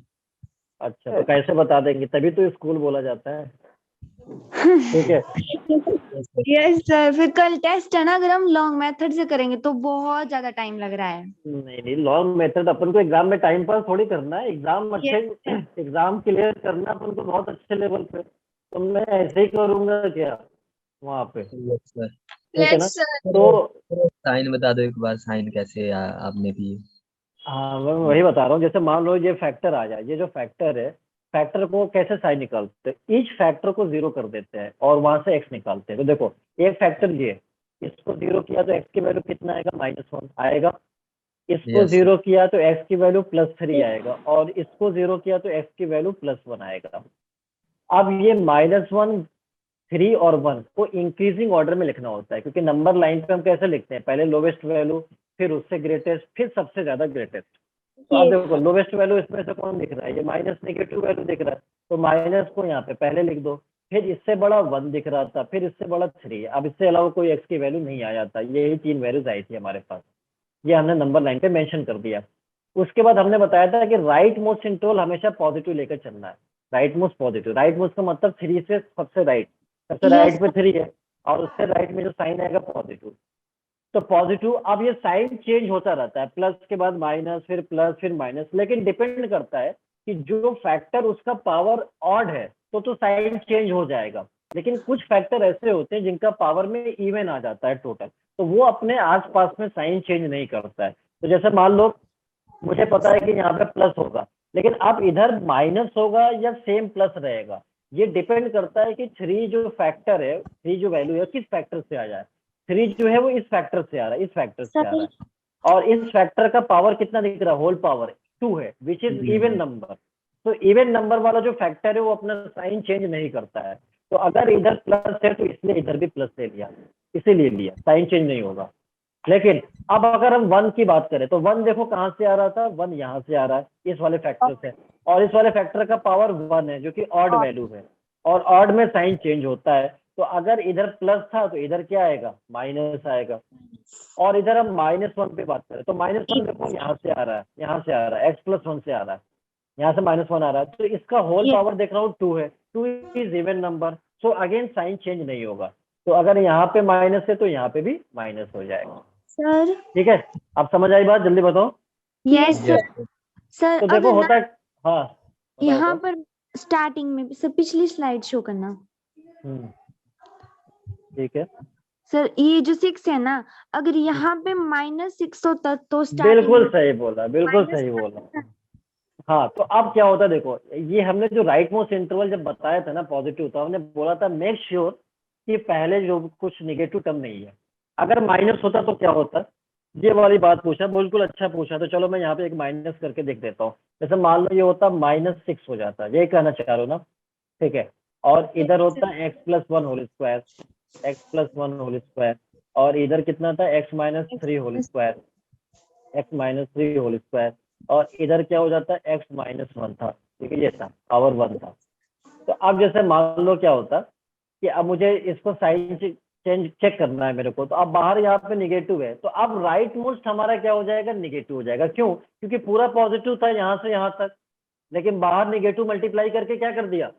अच्छा, तो कैसे बता देंगे, तभी तो स्कूल बोला जाता है, ठीक है। Yes, sir. यस सर, फिर कल टेस्ट है ना, अगर हम लॉन्ग मेथड से करेंगे तो बहुत ज्यादा टाइम लग रहा है. नहीं नहीं, लॉन्ग मेथड अपन को एग्जाम में टाइम पास थोड़ी करना है, एग्जाम अच्छे एग्जाम क्लियर करना अपन को बहुत अच्छे लेवल पे, तो मैं ऐसे ही करूंगा क्या वहाँ पे, Yes, sir. ठीक है ना। Yes sir. तो साइन बता दो एक बार, साइन कैसे आपने दी? हाँ, मैं वही बता रहा हूँ, जैसे मान लो ये फैक्टर आ जाए, ये जो फैक्टर है, फैक्टर को कैसे साइन निकालते हैं, ईच फैक्टर को जीरो कर देते हैं और वहां से एक्स निकालते हैं। तो देखो एक फैक्टर ये, इसको जीरो किया तो एक्स की वैल्यू कितना आएगा, -1 आएगा, इसको Yes, जीरो किया तो एक्स की वैल्यू +3 आएगा, और इसको जीरो किया तो एक्स की वैल्यू +1 आएगा। अब ये -1, 3 और 1 को इंक्रीजिंग ऑर्डर में लिखना होता है, क्योंकि नंबर लाइन पे हम कैसे लिखते हैं, पहले लोवेस्ट वैल्यू, फिर उससे ग्रेटेस्ट, फिर सबसे ज्यादा ग्रेटेस्ट। तो अब देखो लोवेस्ट वैल्यू इसमें से कौन दिख रहा है, ये माइनस नेगेटिव वैल्यू दिख रहा है, तो माइनस को यहाँ पे पहले लिख दो, फिर इससे बड़ा 1 दिख रहा था, फिर इससे बड़ा 3, अब इससे अलावा कोई एक्स की वैल्यू नहीं आ जाता, यही 3 वैल्यूज आई थी हमारे पास, ये हमने नंबर लाइन पे मेंशन कर दिया। उसके बाद हमने बताया था कि राइट मोस्ट इंटरवल हमेशा पॉजिटिव लेकर चलना है, right most positive, right most का मतलब 3 से सबसे राइट, सबसे राइट पे 3 है और उससे राइट में जो साइन आएगा पॉजिटिव, तो पॉजिटिव। अब ये साइन चेंज होता रहता है, प्लस के बाद माइनस, फिर प्लस, फिर माइनस, लेकिन डिपेंड करता है कि जो फैक्टर उसका पावर ऑड है तो साइन चेंज हो जाएगा, लेकिन कुछ फैक्टर ऐसे होते हैं जिनका पावर में इवन आ जाता है टोटल, तो वो अपने आसपास में साइन चेंज नहीं करता है। तो जैसे मान लो मुझे पता है कि यहाँ पे प्लस होगा, लेकिन अब इधर माइनस होगा या सेम प्लस रहेगा, ये डिपेंड करता है कि 3 जो फैक्टर है, 3 जो वैल्यू है किस फैक्टर से आ जाए। 3 जो है वो इस फैक्टर से आ रहा है, इस फैक्टर से आ रहा है, और इस फैक्टर का पावर कितना दिख रहा है, होल पावर 2 है, विच इज इवन नंबर। तो इवन नंबर वाला जो फैक्टर है वो अपना साइन चेंज नहीं करता है, तो अगर इधर प्लस है तो इसलिए इधर भी प्लस ले लिया, इसीलिए लिया, साइन चेंज नहीं होगा। लेकिन अब अगर हम 1 की बात करें तो 1 देखो कहाँ से आ रहा था, 1 यहाँ से आ रहा है, इस वाले फैक्टर से, और इस वाले फैक्टर का पावर 1 है जो कि ऑड वैल्यू है, और ऑड में साइन चेंज होता है, तो अगर इधर प्लस था तो इधर क्या आएगा, माइनस आएगा। और इधर हम -1 पे बात करें तो -1 देखो यहाँ से आ रहा है, यहाँ से आ रहा है, x + 1 से आ रहा है, यहाँ से -1 आ रहा है, तो इसका होल पावर देख रहा हूँ 2 है, 2 is even number, so again sine change नहीं होगा। तो अगर यहाँ पे माइनस है तो यहाँ पे भी माइनस हो जाएगा। सर ठीक है, अब समझ आई बात? जल्दी बताओ। Yes sir. Yes. सर तो देखो अगर होता ना है, हाँ बताओ यहाँ बताओ। पर स्टार्टिंग में सर पिछली स्लाइड शो करना। हम्म, ठीक है, सर ये जो 6 है ना, अगर यहाँ पे -6 होता तो स्टार्टिंग बिल्कुल में सही बोला, बिल्कुल minus सही बोला। हाँ, तो अब क्या होता है देखो, ये हमने जो राइट मोस्ट इंटरवल जब बताया था ना पॉजिटिव, तो हमने बोला था मेक श्योर कि पहले जो कुछ निगेटिव टर्म नहीं है। अगर माइनस होता तो क्या होता, ये वाली बात पूछा, बिल्कुल अच्छा पूछा। तो चलो मैं यहाँ पे एक माइनस करके देख देता हूँ। जैसे मान लो ये होता -6 हो जाता, यही कहना चाह रहे हो ना? ठीक है, और इधर होता x+1 whole square, x+1 whole square, और इधर कितना था x-3 whole square, x-3 whole square, और इधर क्या हो जाता है x-1 था। ठीक है, ये था पावर 1 था। तो अब जैसे मान लो क्या होता कि अब मुझे इसको साइन चेंज चेक करना है मेरे को, तो अब बाहर यहाँ पे निगेटिव है, तो अब राइट मोस्ट हमारा क्या हो जाएगा, निगेटिव हो जाएगा। क्यों? क्योंकि पूरा पॉजिटिव था यहाँ से यहाँ तक, लेकिन बाहर निगेटिव मल्टीप्लाई करके क्या कर दिया,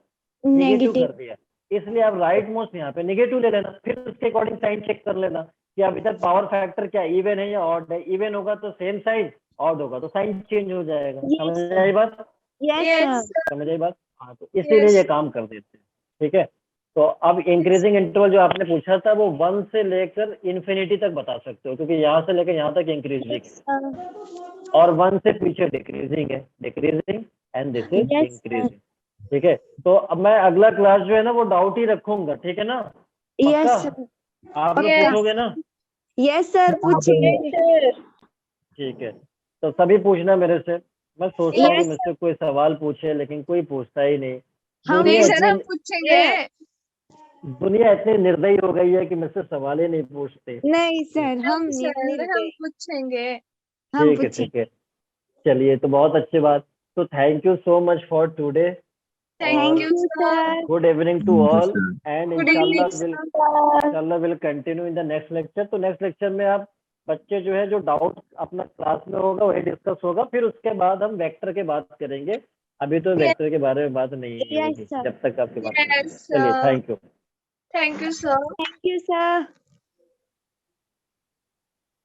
निगेटिव कर दिया। इसलिए आप राइट मोस्ट यहाँ पे निगेटिव ले लेना, फिर उसके अकॉर्डिंग साइन चेक कर लेना कि अब इधर पावर फैक्टर क्या इवन है या ऑड है। इवन होगा तो सेम साइन, ऑड होगा तो साइन चेंज हो जाएगा। समझ आई बात? यस समझ आई बात? हाँ, तो इसीलिए ये काम कर देते हैं। ठीक है, तो अब इंक्रीजिंग इंटरवल जो आपने पूछा था वो 1 से लेकर इन्फिनिटी तक बता सकते हो, क्योंकि यहाँ से लेकर यहाँ तक इंक्रीजिंग और 1 से पीछे डिक्रीजिंग है, decreasing and this is Yes, increasing. ठीक है, तो अब मैं अगला क्लास जो है ना वो डाउट ही रखूंगा। ठीक है ना? यस पक्का? सर। आप लोग Yes. पूछोगे ना? यस सर पूछिए। ठीक है, तो सभी पूछना मेरे से। मैं सोचता हूँ कि Yes, मुझसे कोई सवाल पूछे, लेकिन कोई पूछता ही नहीं। हम नहीं दुनिया सर, हम इतनी पूछेंगे। दुनिया इतनी निर्दयी हो गई है कि मुझसे सवाल ही नहीं पूछते। नहीं सर, हम हम नहीं सर, हम निर्दयी। पूछेंगे। हम ठीक है, पूछे। ठीक है, चलिए, तो बहुत अच्छी बात। तो thank you so much for today, thank thank you you sir. Sir. Good evening to Thank you, all, sir. And good evening इंशाल्लाह will continue in the next lecture. तो नेक्स्ट लेक्चर में आप बच्चे जो है जो डाउट अपना class में होगा वही डिस्कस होगा, फिर उसके बाद हम वेक्टर के बात करेंगे। अभी तो वेक्टर के बारे में बात नहीं Yes, होगी sir. जब तक आपकी बात नहीं होगी। यस चलिए, sir, thank you. Thank you sir. Thank you sir.